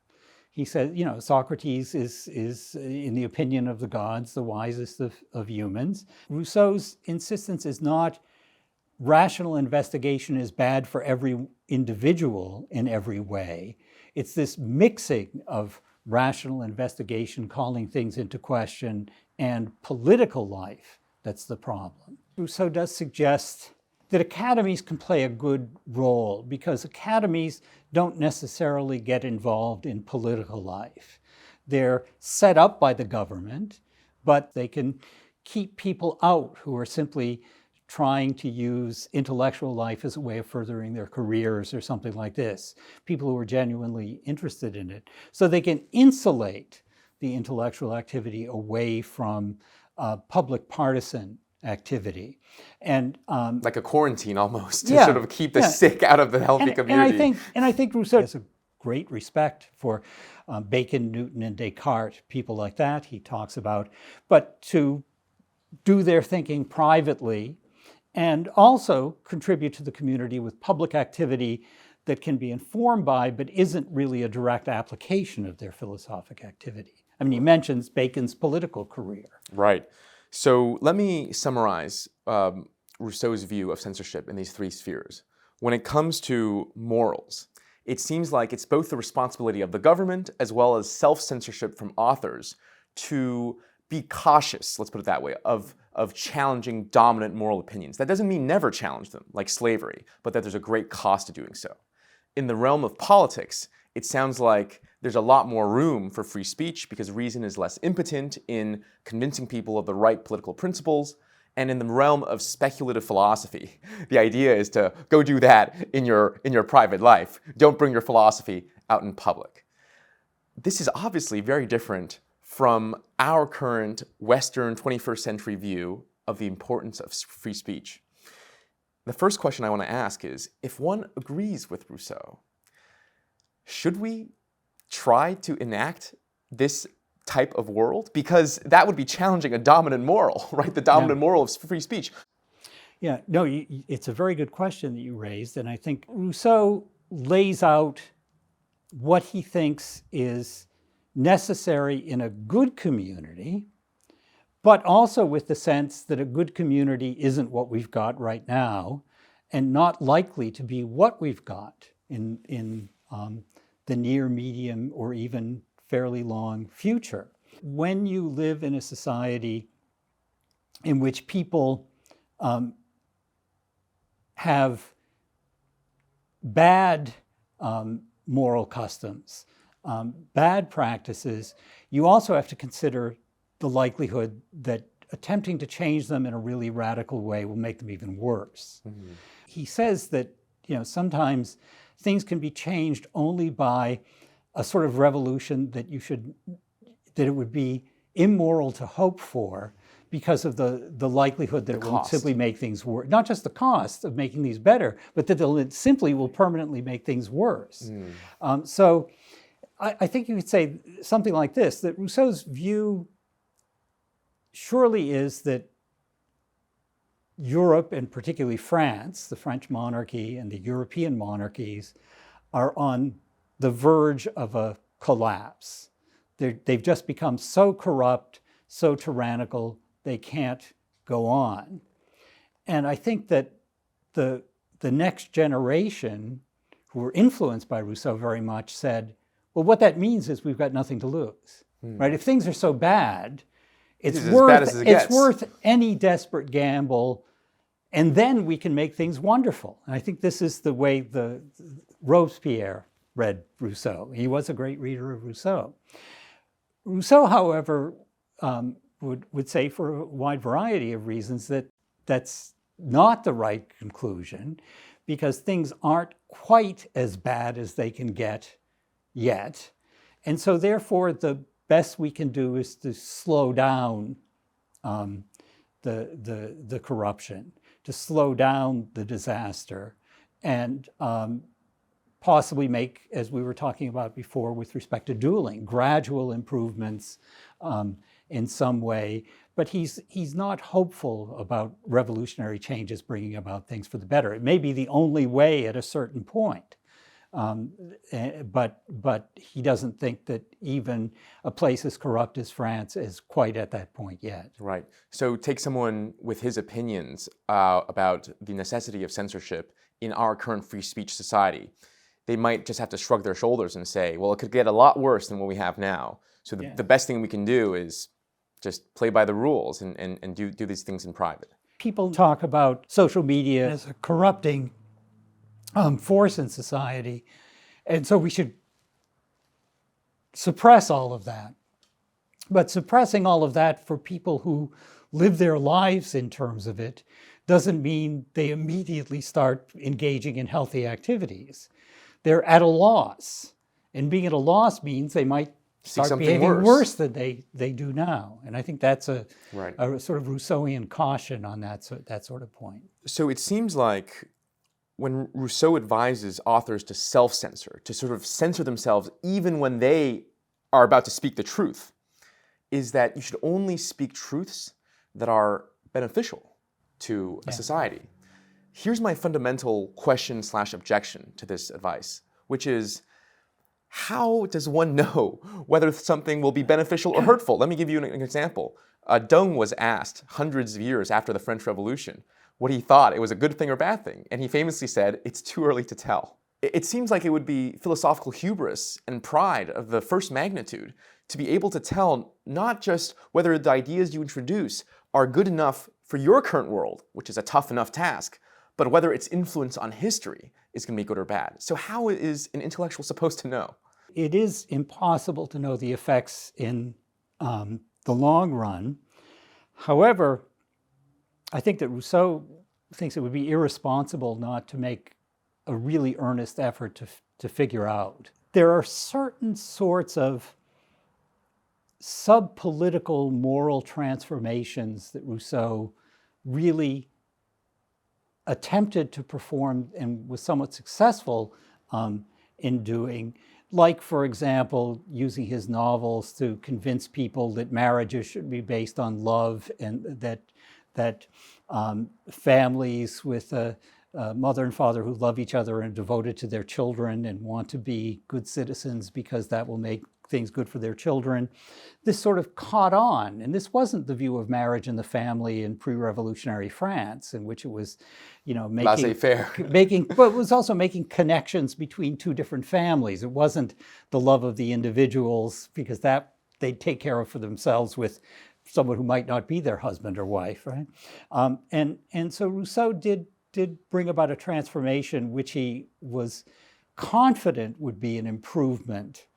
S2: He said, Socrates is, in the opinion of the gods, the wisest of humans. Rousseau's insistence is not rational investigation is bad for every individual in every way. It's this mixing of rational investigation, calling things into question, and political life that's the problem. Rousseau does suggest that academies can play a good role because academies don't necessarily get involved in political life. They're set up by the government, but they can keep people out who are simply trying to use intellectual life as a way of furthering their careers or something like this, people who are genuinely interested in it. So they can insulate the intellectual activity away from public partisan activity. And
S1: like a quarantine almost, to sort of keep the sick out of the healthy community.
S2: And I think Rousseau has a great respect for Bacon, Newton, and Descartes, people like that he talks about, but to do their thinking privately and also contribute to the community with public activity that can be informed by, but isn't really a direct application of their philosophic activity. I mean, he mentions Bacon's political career.
S1: Right. So let me summarize Rousseau's view of censorship in these three spheres. When it comes to morals, it seems like it's both the responsibility of the government as well as self-censorship from authors to be cautious, let's put it that way, of challenging dominant moral opinions. That doesn't mean never challenge them, like slavery, but that there's a great cost to doing so. In the realm of politics, it sounds like there's a lot more room for free speech because reason is less impotent in convincing people of the right political principles. And in the realm of speculative philosophy, the idea is to go do that in your private life. Don't bring your philosophy out in public. This is obviously very different from our current Western 21st century view of the importance of free speech. The first question I want to ask is, if one agrees with Rousseau, should we try to enact this type of world? Because that would be challenging a dominant moral, right? The dominant moral of free speech.
S2: Yeah, no, it's a very good question that you raised, and I think Rousseau lays out what he thinks is necessary in a good community, but also with the sense that a good community isn't what we've got right now and not likely to be what we've got in the near, medium, or even fairly long future. When you live in a society in which people have bad moral customs, bad practices, you also have to consider the likelihood that attempting to change them in a really radical way will make them even worse. Mm-hmm. He says that, sometimes things can be changed only by a sort of revolution that it would be immoral to hope for because of the likelihood that it will simply make things worse. Not just the cost of making these better, but that it simply will permanently make things worse. So I think you could say something like this, that Rousseau's view surely is that Europe, and particularly France, the French monarchy and the European monarchies, are on the verge of a collapse. They've just become so corrupt, so tyrannical, they can't go on. And I think that the next generation, who were influenced by Rousseau very much, said, well, what that means is we've got nothing to lose, right? If things are so bad, it's worth any desperate gamble, and then we can make things wonderful. And I think this is the way the Robespierre read Rousseau. He was a great reader of Rousseau. Rousseau, however, would say for a wide variety of reasons that that's not the right conclusion, because things aren't quite as bad as they can get yet. And so therefore, the best we can do is to slow down the corruption, to slow down the disaster, and possibly make, as we were talking about before with respect to dueling, gradual improvements in some way. But he's not hopeful about revolutionary changes bringing about things for the better. It may be the only way at a certain point. But he doesn't think that even a place as corrupt as France is quite at that point yet.
S1: Right. So take someone with his opinions about the necessity of censorship in our current free speech society. They might just have to shrug their shoulders and say, well, it could get a lot worse than what we have now. So the best thing we can do is just play by the rules and do these things in private.
S2: People talk about social media as a corrupting force in society, and so we should suppress all of that. But suppressing all of that for people who live their lives in terms of it doesn't mean they immediately start engaging in healthy activities. They're at a loss, and being at a loss means they might start behaving worse than they do now. And I think that's a sort of Rousseauian caution on that sort of point.
S1: So it seems like when Rousseau advises authors to self-censor, to sort of censor themselves even when they are about to speak the truth, is that you should only speak truths that are beneficial to a society. Here's my fundamental question/objection to this advice, which is, how does one know whether something will be beneficial or hurtful? Let me give you an example. Deng was asked hundreds of years after the French Revolution what he thought it was a good thing or bad thing, and he famously said, "It's too early to tell." It seems like it would be philosophical hubris and pride of the first magnitude to be able to tell not just whether the ideas you introduce are good enough for your current world, which is a tough enough task, but whether its influence on history is going to be good or bad. So how is an intellectual supposed to know?
S2: It is impossible to know the effects in the long run. However, I think that Rousseau thinks it would be irresponsible not to make a really earnest effort to figure out. There are certain sorts of sub-political moral transformations that Rousseau really attempted to perform and was somewhat successful in doing, like, for example, using his novels to convince people that marriages should be based on love and that families with a mother and father who love each other and are devoted to their children and want to be good citizens because that will make things good for their children. This sort of caught on, and this wasn't the view of marriage and the family in pre-revolutionary France, in which it was,
S1: Laissez-faire.
S2: but it was also making connections between two different families. It wasn't the love of the individuals, because that they'd take care of for themselves with someone who might not be their husband or wife, right? And so Rousseau did bring about a transformation which he was confident would be an improvement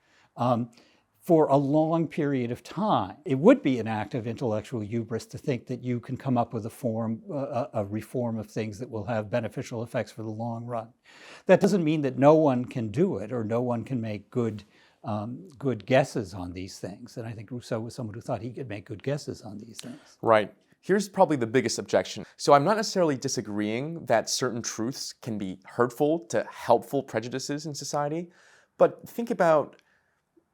S2: for a long period of time. It would be an act of intellectual hubris to think that you can come up with a reform of things that will have beneficial effects for the long run. That doesn't mean that no one can do it or no one can make good guesses on these things. And I think Rousseau was someone who thought he could make good guesses on these things.
S1: Right. Here's probably the biggest objection. So I'm not necessarily disagreeing that certain truths can be hurtful to helpful prejudices in society, but think about,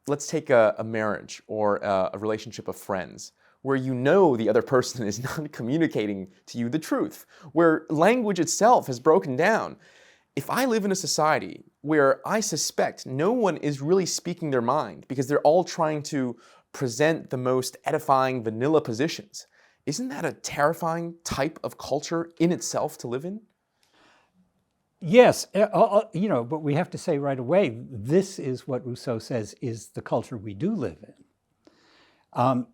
S1: let's take a marriage or a relationship of friends where you know the other person is not communicating to you the truth, where language itself has broken down. If I live in a society where I suspect no one is really speaking their mind because they're all trying to present the most edifying vanilla positions, isn't that a terrifying type of culture in itself to live in?
S2: Yes, but we have to say right away, this is what Rousseau says is the culture we do live in.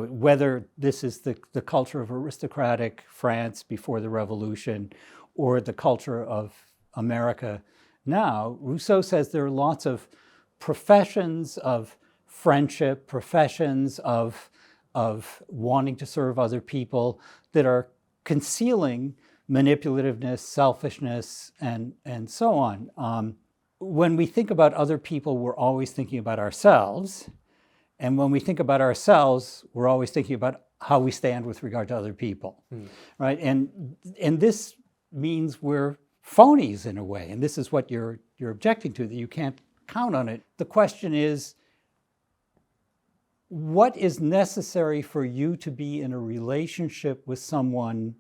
S2: Whether this is the culture of aristocratic France before the Revolution or the culture of America now, Rousseau says there are lots of professions of friendship, professions of wanting to serve other people that are concealing manipulativeness, selfishness, and so on. When we think about other people, we're always thinking about ourselves. And when we think about ourselves, we're always thinking about how we stand with regard to other people, right? And this means we're phonies in a way. And this is what you're objecting to, that you can't count on it. The question is, what is necessary for you to be in a relationship with someone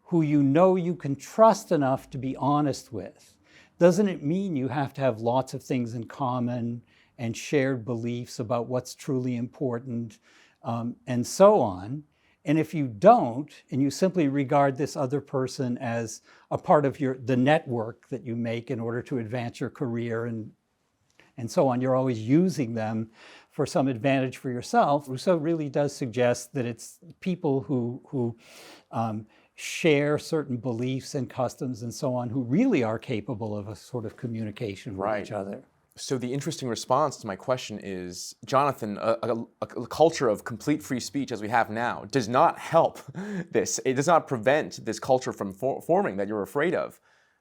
S2: who you know you can trust enough to be honest with? Doesn't it mean you have to have lots of things in common and shared beliefs about what's truly important, and so on? And if you don't, and you simply regard this other person as a part of the network that you make in order to advance your career and so on, you're always using them for some advantage for yourself. Rousseau really does suggest that it's people who share certain beliefs and customs and so on who really are capable of a sort of communication with each other.
S1: So the interesting response to my question is, Jonathan, a culture of complete free speech as we have now does not help this. It does not prevent this culture from forming that you're afraid of.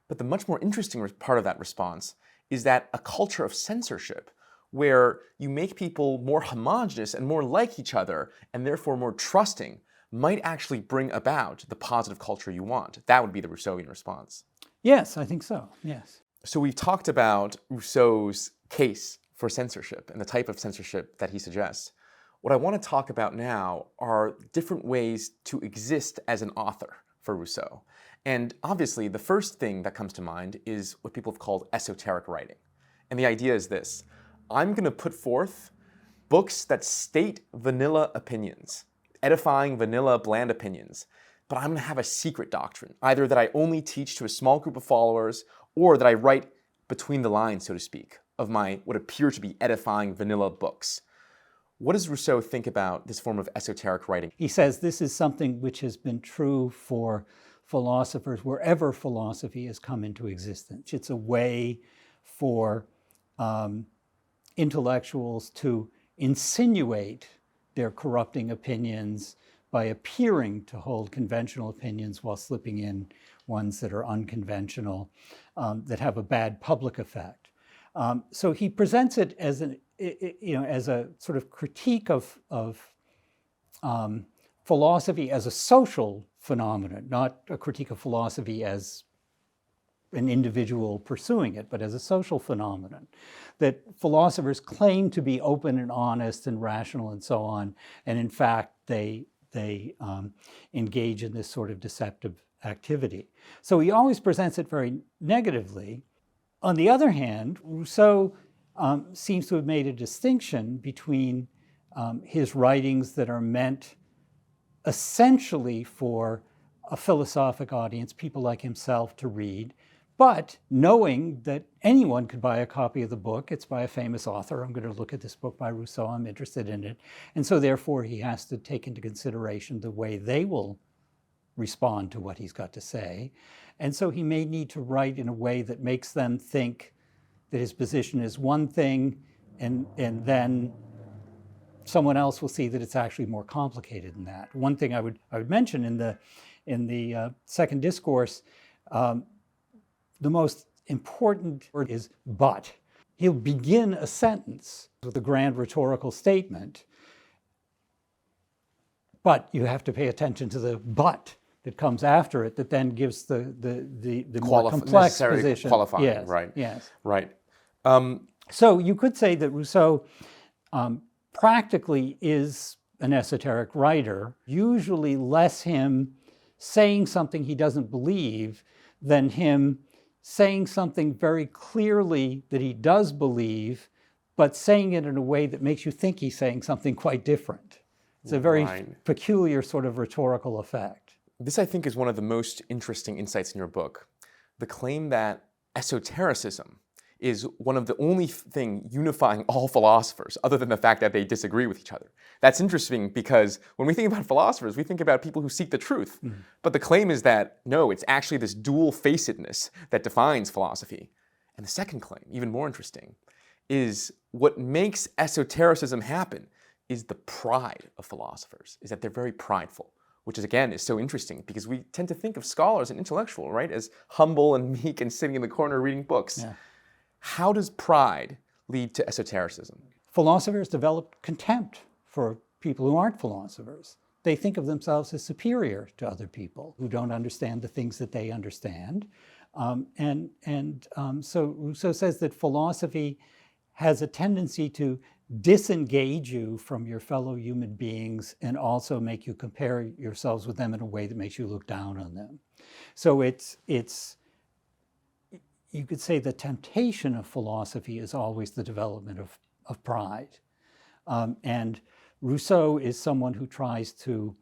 S1: But the much more interesting part of that response is that a culture of censorship, where you make people more homogenous and more like each other, and therefore more trusting, might actually bring about the positive culture you want. That would be the Rousseauian response.
S2: Yes, I think so, yes.
S1: So we've talked about Rousseau's case for censorship and the type of censorship that he suggests. What I want to talk about now are different ways to exist as an author for Rousseau. And obviously, the first thing that comes to mind is what people have called esoteric writing. And the idea is this: I'm going to put forth books that state vanilla opinions, edifying vanilla bland opinions, but I'm going to have a secret doctrine, either that I only teach to a small group of followers or that I write between the lines, so to speak, of my what appear to be edifying vanilla books. What does Rousseau think about this form of esoteric writing?
S2: He says this is something which has been true for philosophers wherever philosophy has come into existence. It's a way for intellectuals to insinuate their corrupting opinions by appearing to hold conventional opinions while slipping in ones that are unconventional, that have a bad public effect. So he presents it as as a sort of critique of philosophy as a social phenomenon, not a critique of philosophy as an individual pursuing it, but as a social phenomenon. That philosophers claim to be open and honest and rational and so on, and in fact they engage in this sort of deceptive activity. So he always presents it very negatively. On the other hand, Rousseau seems to have made a distinction between his writings that are meant essentially for a philosophic audience, people like himself, to read, but knowing that anyone could buy a copy of the book. It's by a famous author. I'm going to look at this book by Rousseau. I'm interested in it. And so therefore he has to take into consideration the way they will respond to what he's got to say. And so he may need to write in a way that makes them think that his position is one thing, and then someone else will see that it's actually more complicated than that. One thing I would mention in the second discourse, the most important word is but. He'll begin a sentence with a grand rhetorical statement, but you have to pay attention to the but that comes after it, that then gives the more complex position.
S1: Qualifying,
S2: yes,
S1: right?
S2: Yes.
S1: Right.
S2: So you could say that Rousseau practically is an esoteric writer, usually less him saying something he doesn't believe than him saying something very clearly that he does believe, but saying it in a way that makes you think he's saying something quite different. It's a very peculiar sort of rhetorical effect.
S1: This, I think, is one of the most interesting insights in your book. The claim that esotericism is one of the only thing unifying all philosophers, other than the fact that they disagree with each other. That's interesting because when we think about philosophers, we think about people who seek the truth. Mm-hmm. But the claim is that, no, it's actually this dual-facedness that defines philosophy. And the second claim, even more interesting, is what makes esotericism happen is the pride of philosophers, is that they're very prideful, which is, again, is so interesting because we tend to think of scholars and intellectual, right, as humble and meek and sitting in the corner reading books. Yeah. How does pride lead to esotericism?
S2: Philosophers develop contempt for people who aren't philosophers. They think of themselves as superior to other people who don't understand the things that they understand. So Rousseau says that philosophy has a tendency to disengage you from your fellow human beings and also make you compare yourselves with them in a way that makes you look down on them. So it's you could say the temptation of philosophy is always the development of pride. And Rousseau is someone who tries to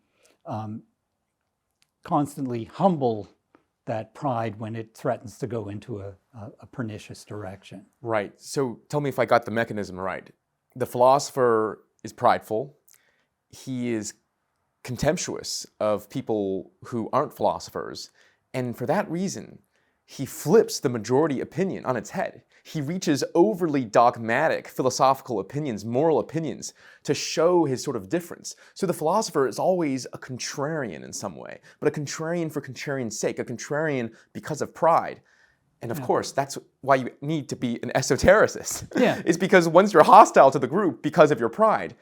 S2: constantly humble that pride when it threatens to go into a pernicious direction.
S1: Right. So tell me if I got the mechanism right. The philosopher is prideful. He is contemptuous of people who aren't philosophers. And for that reason, he flips the majority opinion on its head. He reaches overly dogmatic philosophical opinions, moral opinions, to show his sort of difference. So the philosopher is always a contrarian in some way, but a contrarian for contrarian's sake, a contrarian because of pride. And of course, that's why you need to be an esotericist. Yeah. It's because once you're hostile to the group because of your pride,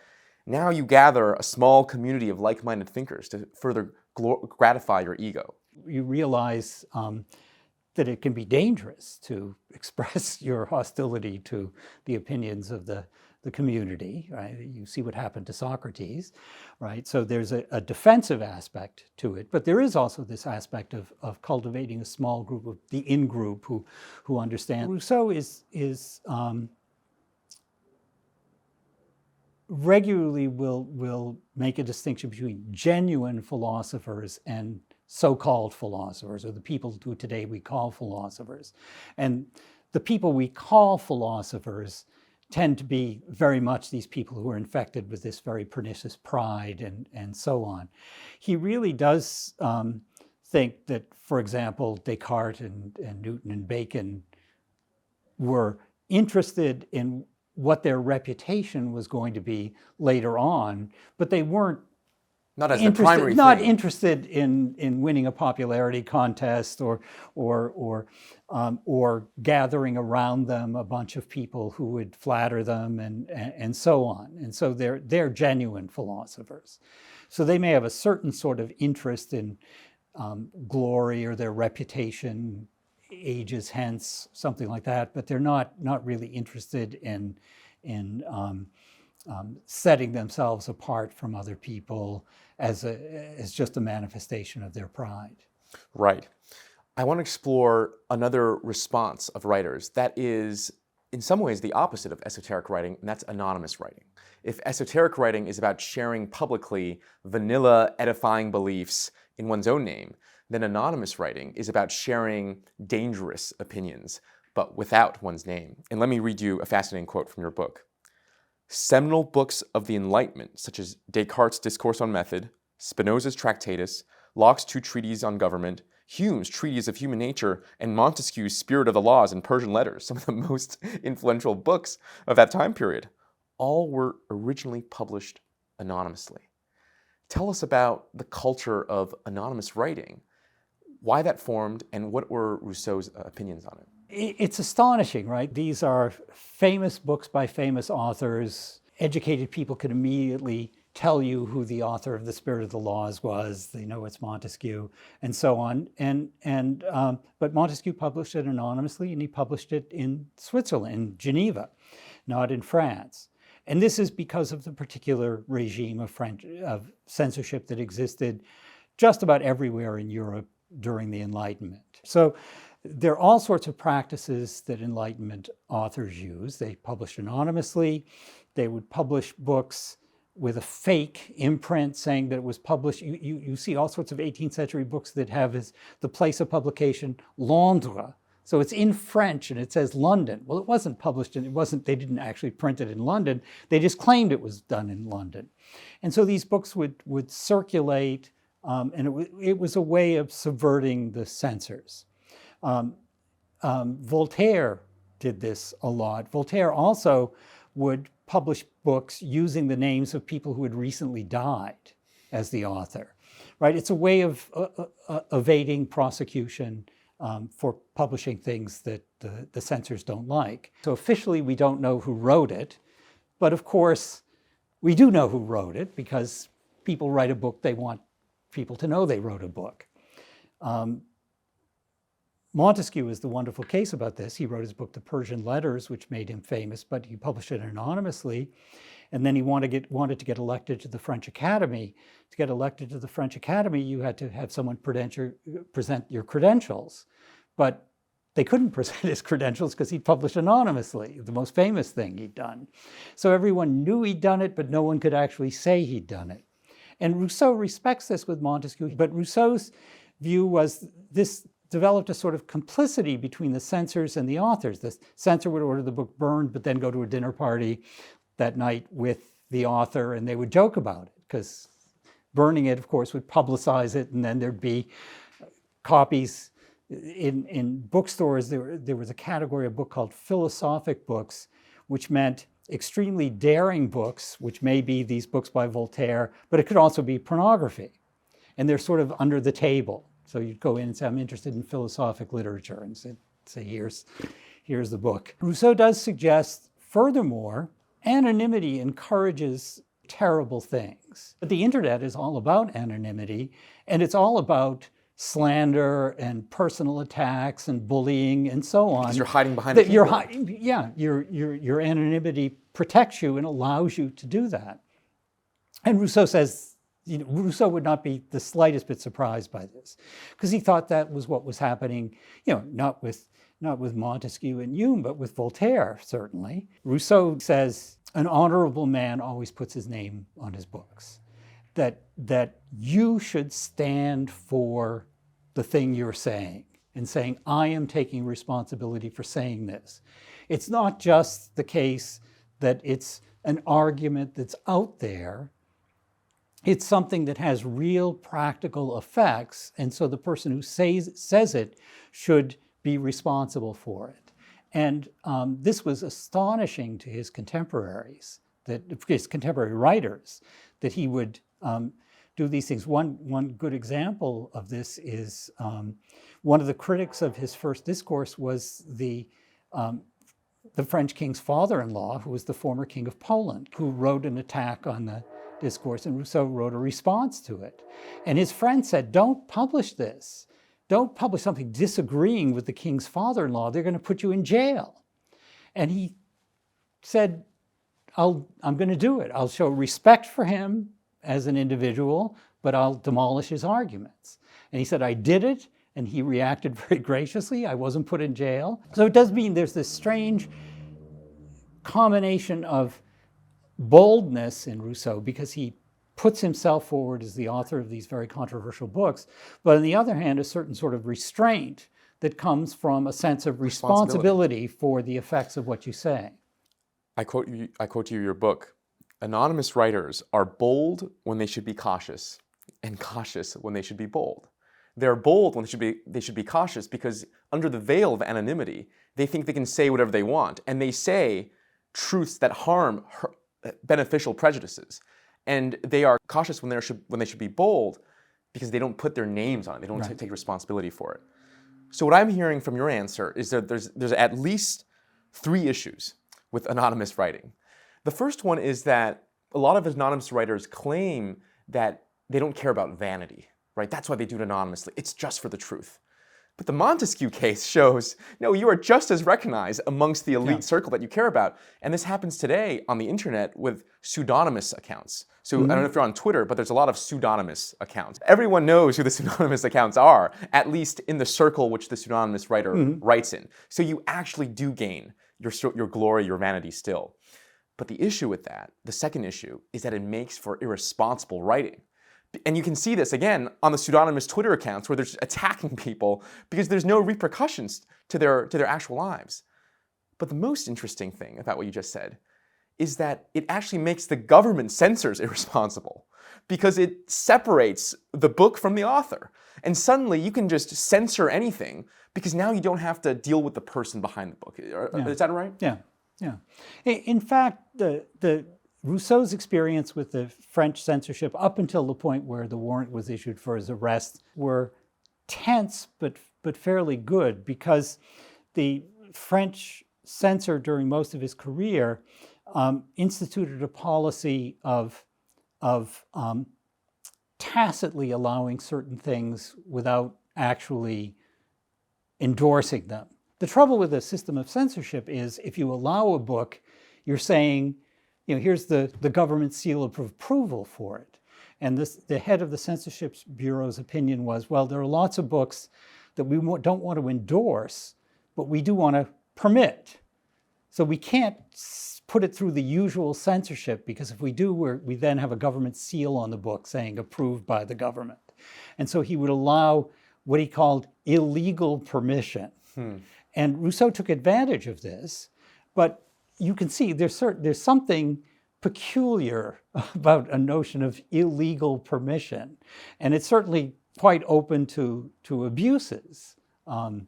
S1: now you gather a small community of like-minded thinkers to further gratify your ego.
S2: You realize that it can be dangerous to express your hostility to the opinions of the community, right? You see what happened to Socrates, right? So there's a defensive aspect to it, but there is also this aspect of cultivating a small group, of the in-group who understand. Rousseau is regularly will make a distinction between genuine philosophers and so-called philosophers, or the people who today we call philosophers. And the people we call philosophers tend to be very much these people who are infected with this very pernicious pride and so on. He really does think that, for example, Descartes and Newton and Bacon were interested in what their reputation was going to be later on, but they weren't
S1: not as the primary thing.
S2: Not interested in winning a popularity contest or gathering around them a bunch of people who would flatter them and so on. And so they're genuine philosophers. So they may have a certain sort of interest in glory or their reputation ages hence, something like that, but they're not really interested in setting themselves apart from other people as just a manifestation of their pride.
S1: Right. I want to explore another response of writers that is, in some ways, the opposite of esoteric writing, and that's anonymous writing. If esoteric writing is about sharing publicly vanilla, edifying beliefs in one's own name, then anonymous writing is about sharing dangerous opinions, but without one's name. And let me read you a fascinating quote from your book. Seminal books of the Enlightenment, such as Descartes' Discourse on Method, Spinoza's Tractatus, Locke's 2 treatises on government, Hume's Treatise of Human Nature, and Montesquieu's Spirit of the Laws and Persian Letters, some of the most influential books of that time period, all were originally published anonymously. Tell us about the culture of anonymous writing, why that formed, and what were Rousseau's opinions on it?
S2: It's astonishing, right? These are famous books by famous authors. Educated people can immediately tell you who the author of The Spirit of the Laws was. They know it's Montesquieu, and so on. But Montesquieu published it anonymously, and he published it in Switzerland, in Geneva, not in France. And this is because of the particular regime of censorship that existed just about everywhere in Europe during the Enlightenment. So there are all sorts of practices that Enlightenment authors use. They published anonymously. They would publish books with a fake imprint saying that it was published. You see all sorts of 18th century books that have as the place of publication Londres. So it's in French and it says London. Well, it wasn't published and they didn't actually print it in London. They just claimed it was done in London. And so these books would circulate, and it was a way of subverting the censors. Voltaire did this a lot. Voltaire also would publish books using the names of people who had recently died as the author, right? It's a way of evading prosecution for publishing things that the censors don't like. So officially, we don't know who wrote it, but of course, we do know who wrote it because people write a book, they want people to know they wrote a book. Montesquieu is the wonderful case about this. He wrote his book, The Persian Letters, which made him famous, but he published it anonymously. And then he wanted to get elected to the French Academy. To get elected to the French Academy, you had to have someone present your credentials. But they couldn't present his credentials because he'd published anonymously, the most famous thing he'd done. So everyone knew he'd done it, but no one could actually say he'd done it. And Rousseau respects this with Montesquieu, but Rousseau's view was this developed a sort of complicity between the censors and the authors. The censor would order the book burned, but then go to a dinner party that night with the author, and they would joke about it, because burning it, of course, would publicize it, and then there'd be copies. In bookstores, there was a category of book called philosophic books, which meant extremely daring books, which may be these books by Voltaire, but it could also be pornography. And they're sort of under the table. So you'd go in and say, I'm interested in philosophic literature, and say here's the book. Rousseau does suggest, furthermore, anonymity encourages terrible things. But the internet is all about anonymity, and it's all about slander and personal attacks and bullying and so on.
S1: Because you're hiding behind a keyboard.
S2: Your anonymity protects you and allows you to do that. And Rousseau says, Rousseau would not be the slightest bit surprised by this, because he thought that was what was happening, not with Montesquieu and Hume, but with Voltaire, certainly. Rousseau says, an honorable man always puts his name on his books. That you should stand for the thing you're saying and saying, I am taking responsibility for saying this. It's not just the case that it's an argument that's out there. It's something that has real practical effects, and so the person who says it should be responsible for it. And this was astonishing to his contemporaries, his contemporary writers, that he would do these things. One good example of this is one of the critics of his first discourse was the French king's father-in-law, who was the former king of Poland, who wrote an attack on the discourse, and Rousseau wrote a response to it. And his friend said, don't publish this. Don't publish something disagreeing with the king's father-in-law. They're going to put you in jail. And he said, I'm going to do it. I'll show respect for him as an individual, but I'll demolish his arguments. And he said, I did it, and he reacted very graciously. I wasn't put in jail. So it does mean there's this strange combination of boldness in Rousseau, because he puts himself forward as the author of these very controversial books, but on the other hand, a certain sort of restraint that comes from a sense of responsibility for the effects of what you say.
S1: I quote you your book. Anonymous writers are bold when they should be cautious, and cautious when they should be bold. They're bold when they should be cautious because under the veil of anonymity, they think they can say whatever they want, and they say truths that harm beneficial prejudices. And they are cautious when they should be bold because they don't put their names on it. They don't take responsibility for it. So what I'm hearing from your answer is that there's at least 3 issues with anonymous writing. The first one is that a lot of anonymous writers claim that they don't care about vanity, right? That's why they do it anonymously. It's just for the truth. But the Montesquieu case shows, no, you are just as recognized amongst the elite circle that you care about. And this happens today on the internet with pseudonymous accounts. So I don't know if you're on Twitter, but there's a lot of pseudonymous accounts. Everyone knows who the pseudonymous accounts are, at least in the circle which the pseudonymous writer writes in. So you actually do gain your glory, your vanity still. But the issue with that, the second issue, is that it makes for irresponsible writing. And you can see this, again, on the pseudonymous Twitter accounts where they're just attacking people because there's no repercussions to their actual lives. But the most interesting thing about what you just said is that it actually makes the government censors irresponsible because it separates the book from the author. And suddenly you can just censor anything because now you don't have to deal with the person behind the book. Is that right?
S2: Yeah. In fact, Rousseau's experience with the French censorship up until the point where the warrant was issued for his arrest were tense but fairly good, because the French censor during most of his career instituted a policy of tacitly allowing certain things without actually endorsing them. The trouble with the system of censorship is if you allow a book, you're saying, here's the government seal of approval for it. And the head of the Censorship Bureau's opinion was, well, there are lots of books that we don't want to endorse, but we do want to permit. So we can't put it through the usual censorship, because if we do, we then have a government seal on the book saying approved by the government. And so he would allow what he called illegal permission. And Rousseau took advantage of this, but you can see there's something peculiar about a notion of illegal permission, and it's certainly quite open to abuses. And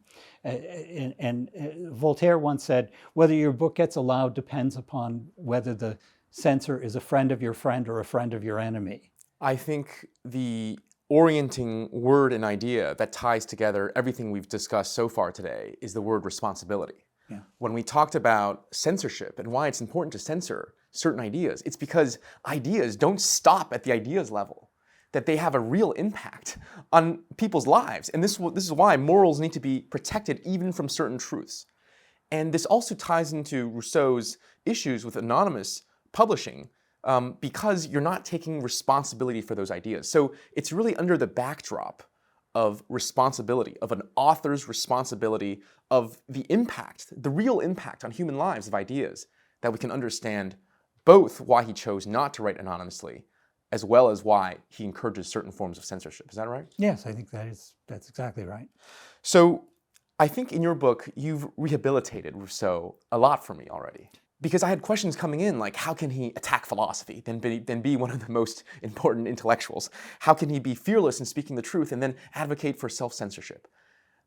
S2: Voltaire once said, whether your book gets allowed depends upon whether the censor is a friend of your friend or a friend of your enemy.
S1: I think the orienting word and idea that ties together everything we've discussed so far today is the word responsibility.
S2: Yeah.
S1: When we talked about censorship and why it's important to censor certain ideas, it's because ideas don't stop at the ideas level, that they have a real impact on people's lives. And this is why morals need to be protected even from certain truths. And this also ties into Rousseau's issues with anonymous publishing, because you're not taking responsibility for those ideas. So it's really under the backdrop of responsibility, of an author's responsibility, of the impact, the real impact on human lives of ideas, that we can understand both why he chose not to write anonymously, as well as why he encourages certain forms of censorship. Is that right?
S2: Yes, I think that's exactly right.
S1: So I think in your book, you've rehabilitated Rousseau a lot for me already. Because I had questions coming in like, how can he attack philosophy, then be one of the most important intellectuals? How can he be fearless in speaking the truth and then advocate for self-censorship?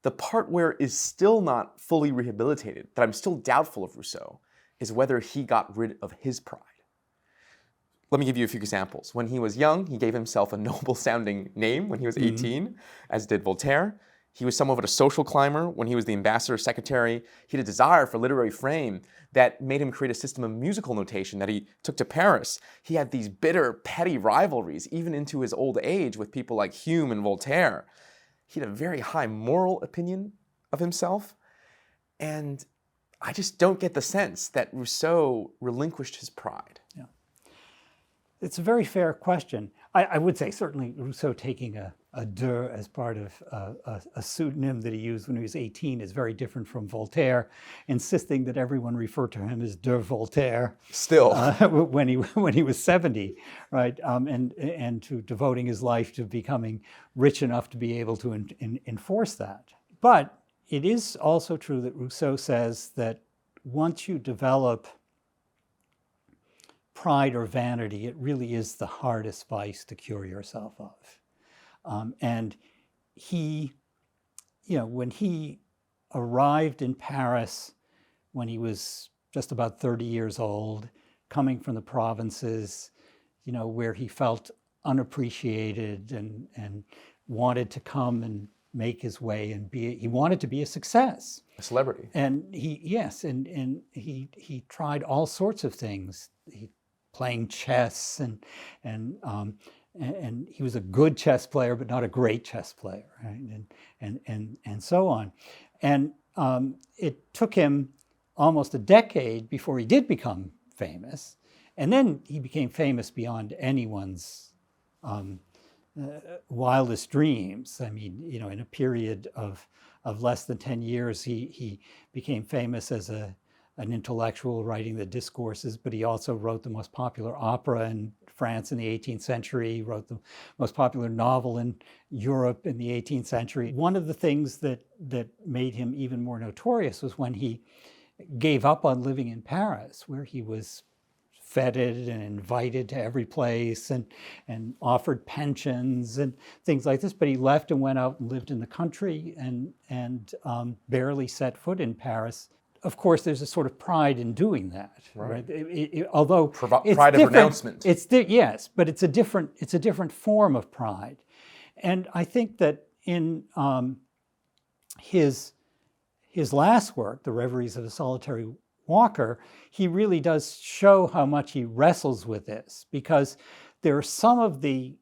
S1: The part where is still not fully rehabilitated, that I'm still doubtful of Rousseau, is whether he got rid of his pride. Let me give you a few examples. When he was young, he gave himself a noble-sounding name when he was 18, as did Voltaire. He was somewhat of a social climber. When he was the ambassador's secretary, he had a desire for literary fame that made him create a system of musical notation that he took to Paris. He had these bitter, petty rivalries, even into his old age, with people like Hume and Voltaire. He had a very high moral opinion of himself, and I just don't get the sense that Rousseau relinquished his pride.
S2: Yeah. It's a very fair question. I would say certainly Rousseau taking a de as part of a pseudonym that he used when he was 18 is very different from Voltaire, insisting that everyone refer to him as de Voltaire.
S1: Still.
S2: When he was 70, right? And to devoting his life to becoming rich enough to be able to enforce that. But it is also true that Rousseau says that once you develop pride or vanity, it really is the hardest vice to cure yourself of. And he, when he arrived in Paris when he was just about 30 years old, coming from the provinces, where he felt unappreciated and wanted to come and make his way and he wanted to be a success.
S1: A celebrity.
S2: And he tried all sorts of things. Playing chess and he was a good chess player, but not a great chess player, right? And so on. And it took him almost a decade before he did become famous. And then he became famous beyond anyone's wildest dreams. I mean, in a period of less than 10 years, he became famous as an intellectual writing the discourses, but he also wrote the most popular opera in France in the 18th century. He wrote the most popular novel in Europe in the 18th century. One of the things that made him even more notorious was when he gave up on living in Paris, where he was feted and invited to every place and offered pensions and things like this. But he left and went out and lived in the country and barely set foot in Paris. Of course, there's a sort of pride in doing that, right? Although it's
S1: pride of renouncement.
S2: Yes, but it's a different form of pride, and I think that in his last work, The Reveries of a Solitary Walker, he really does show how much he wrestles with this, because there are some of the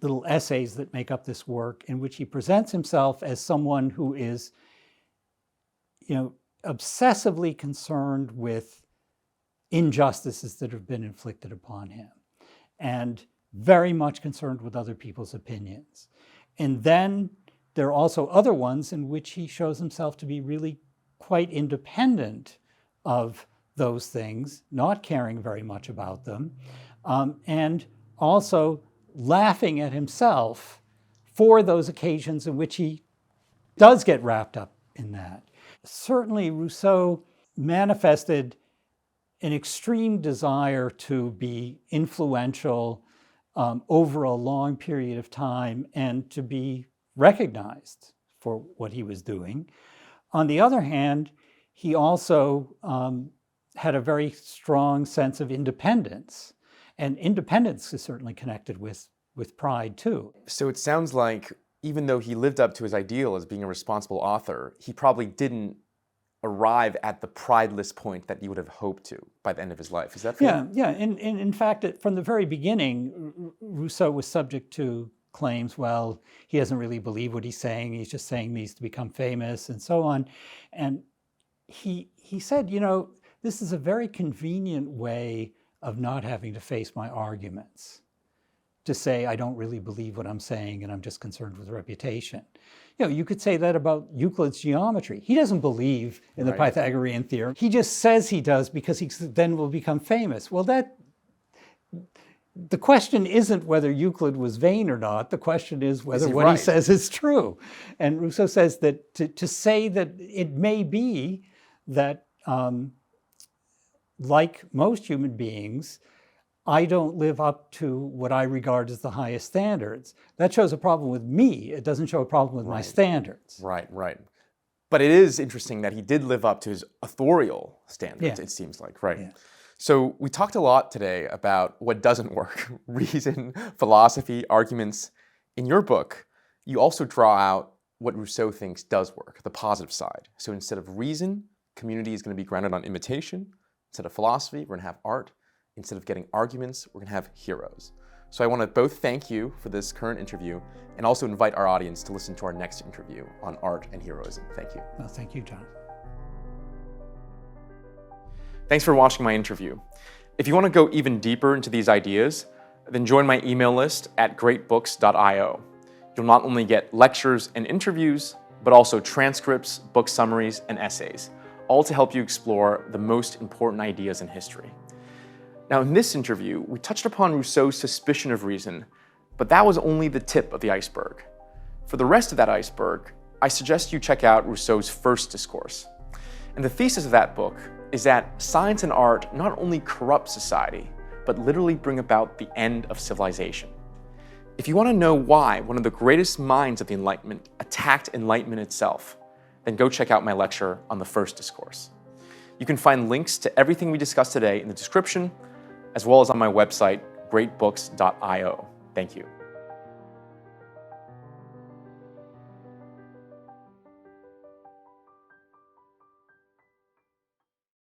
S2: little essays that make up this work in which he presents himself as someone who is, obsessively concerned with injustices that have been inflicted upon him and very much concerned with other people's opinions. And then there are also other ones in which he shows himself to be really quite independent of those things, not caring very much about them, and also laughing at himself for those occasions in which he does get wrapped up in that. Certainly, Rousseau manifested an extreme desire to be influential over a long period of time and to be recognized for what he was doing. On the other hand, he also had a very strong sense of independence, and independence is certainly connected with pride too.
S1: So it sounds like even though he lived up to his ideal as being a responsible author, he probably didn't arrive at the prideless point that you would have hoped to by the end of his life. Is that fair?
S2: Yeah. And in fact, from the very beginning, Rousseau was subject to claims, well, he doesn't really believe what he's saying. He's just saying these to become famous and so on. And he said, this is a very convenient way of not having to face my arguments, to say I don't really believe what I'm saying and I'm just concerned with reputation. You could say that about Euclid's geometry. He doesn't believe in the
S1: Right.
S2: Pythagorean theorem. He just says he does because he then will become famous. Well, the question isn't whether Euclid was vain or not. The question is whether what he
S1: right?
S2: says is true. And Rousseau says that to say that it may be that, like most human beings, I don't live up to what I regard as the highest standards. That shows a problem with me. It doesn't show a problem with my standards.
S1: Right, right. But it is interesting that he did live up to his authorial standards,
S2: Yeah.
S1: it seems like, right?
S2: Yeah.
S1: So we talked a lot today about what doesn't work, reason, philosophy, arguments. In your book, you also draw out what Rousseau thinks does work, the positive side. So instead of reason, community is going to be grounded on imitation. Instead of philosophy, we're going to have art. Instead of getting arguments, we're going to have heroes. So I want to both thank you for this current interview and also invite our audience to listen to our next interview on art and heroism. Thank you.
S2: Well, thank you, John.
S1: Thanks for watching my interview. If you want to go even deeper into these ideas, then join my email list at greatbooks.io. You'll not only get lectures and interviews, but also transcripts, book summaries, and essays, all to help you explore the most important ideas in history. Now, in this interview, we touched upon Rousseau's suspicion of reason, but that was only the tip of the iceberg. For the rest of that iceberg, I suggest you check out Rousseau's first discourse. And the thesis of that book is that science and art not only corrupt society, but literally bring about the end of civilization. If you want to know why one of the greatest minds of the Enlightenment attacked Enlightenment itself, then go check out my lecture on the first discourse. You can find links to everything we discussed today in the description, as well as on my website, greatbooks.io. Thank you.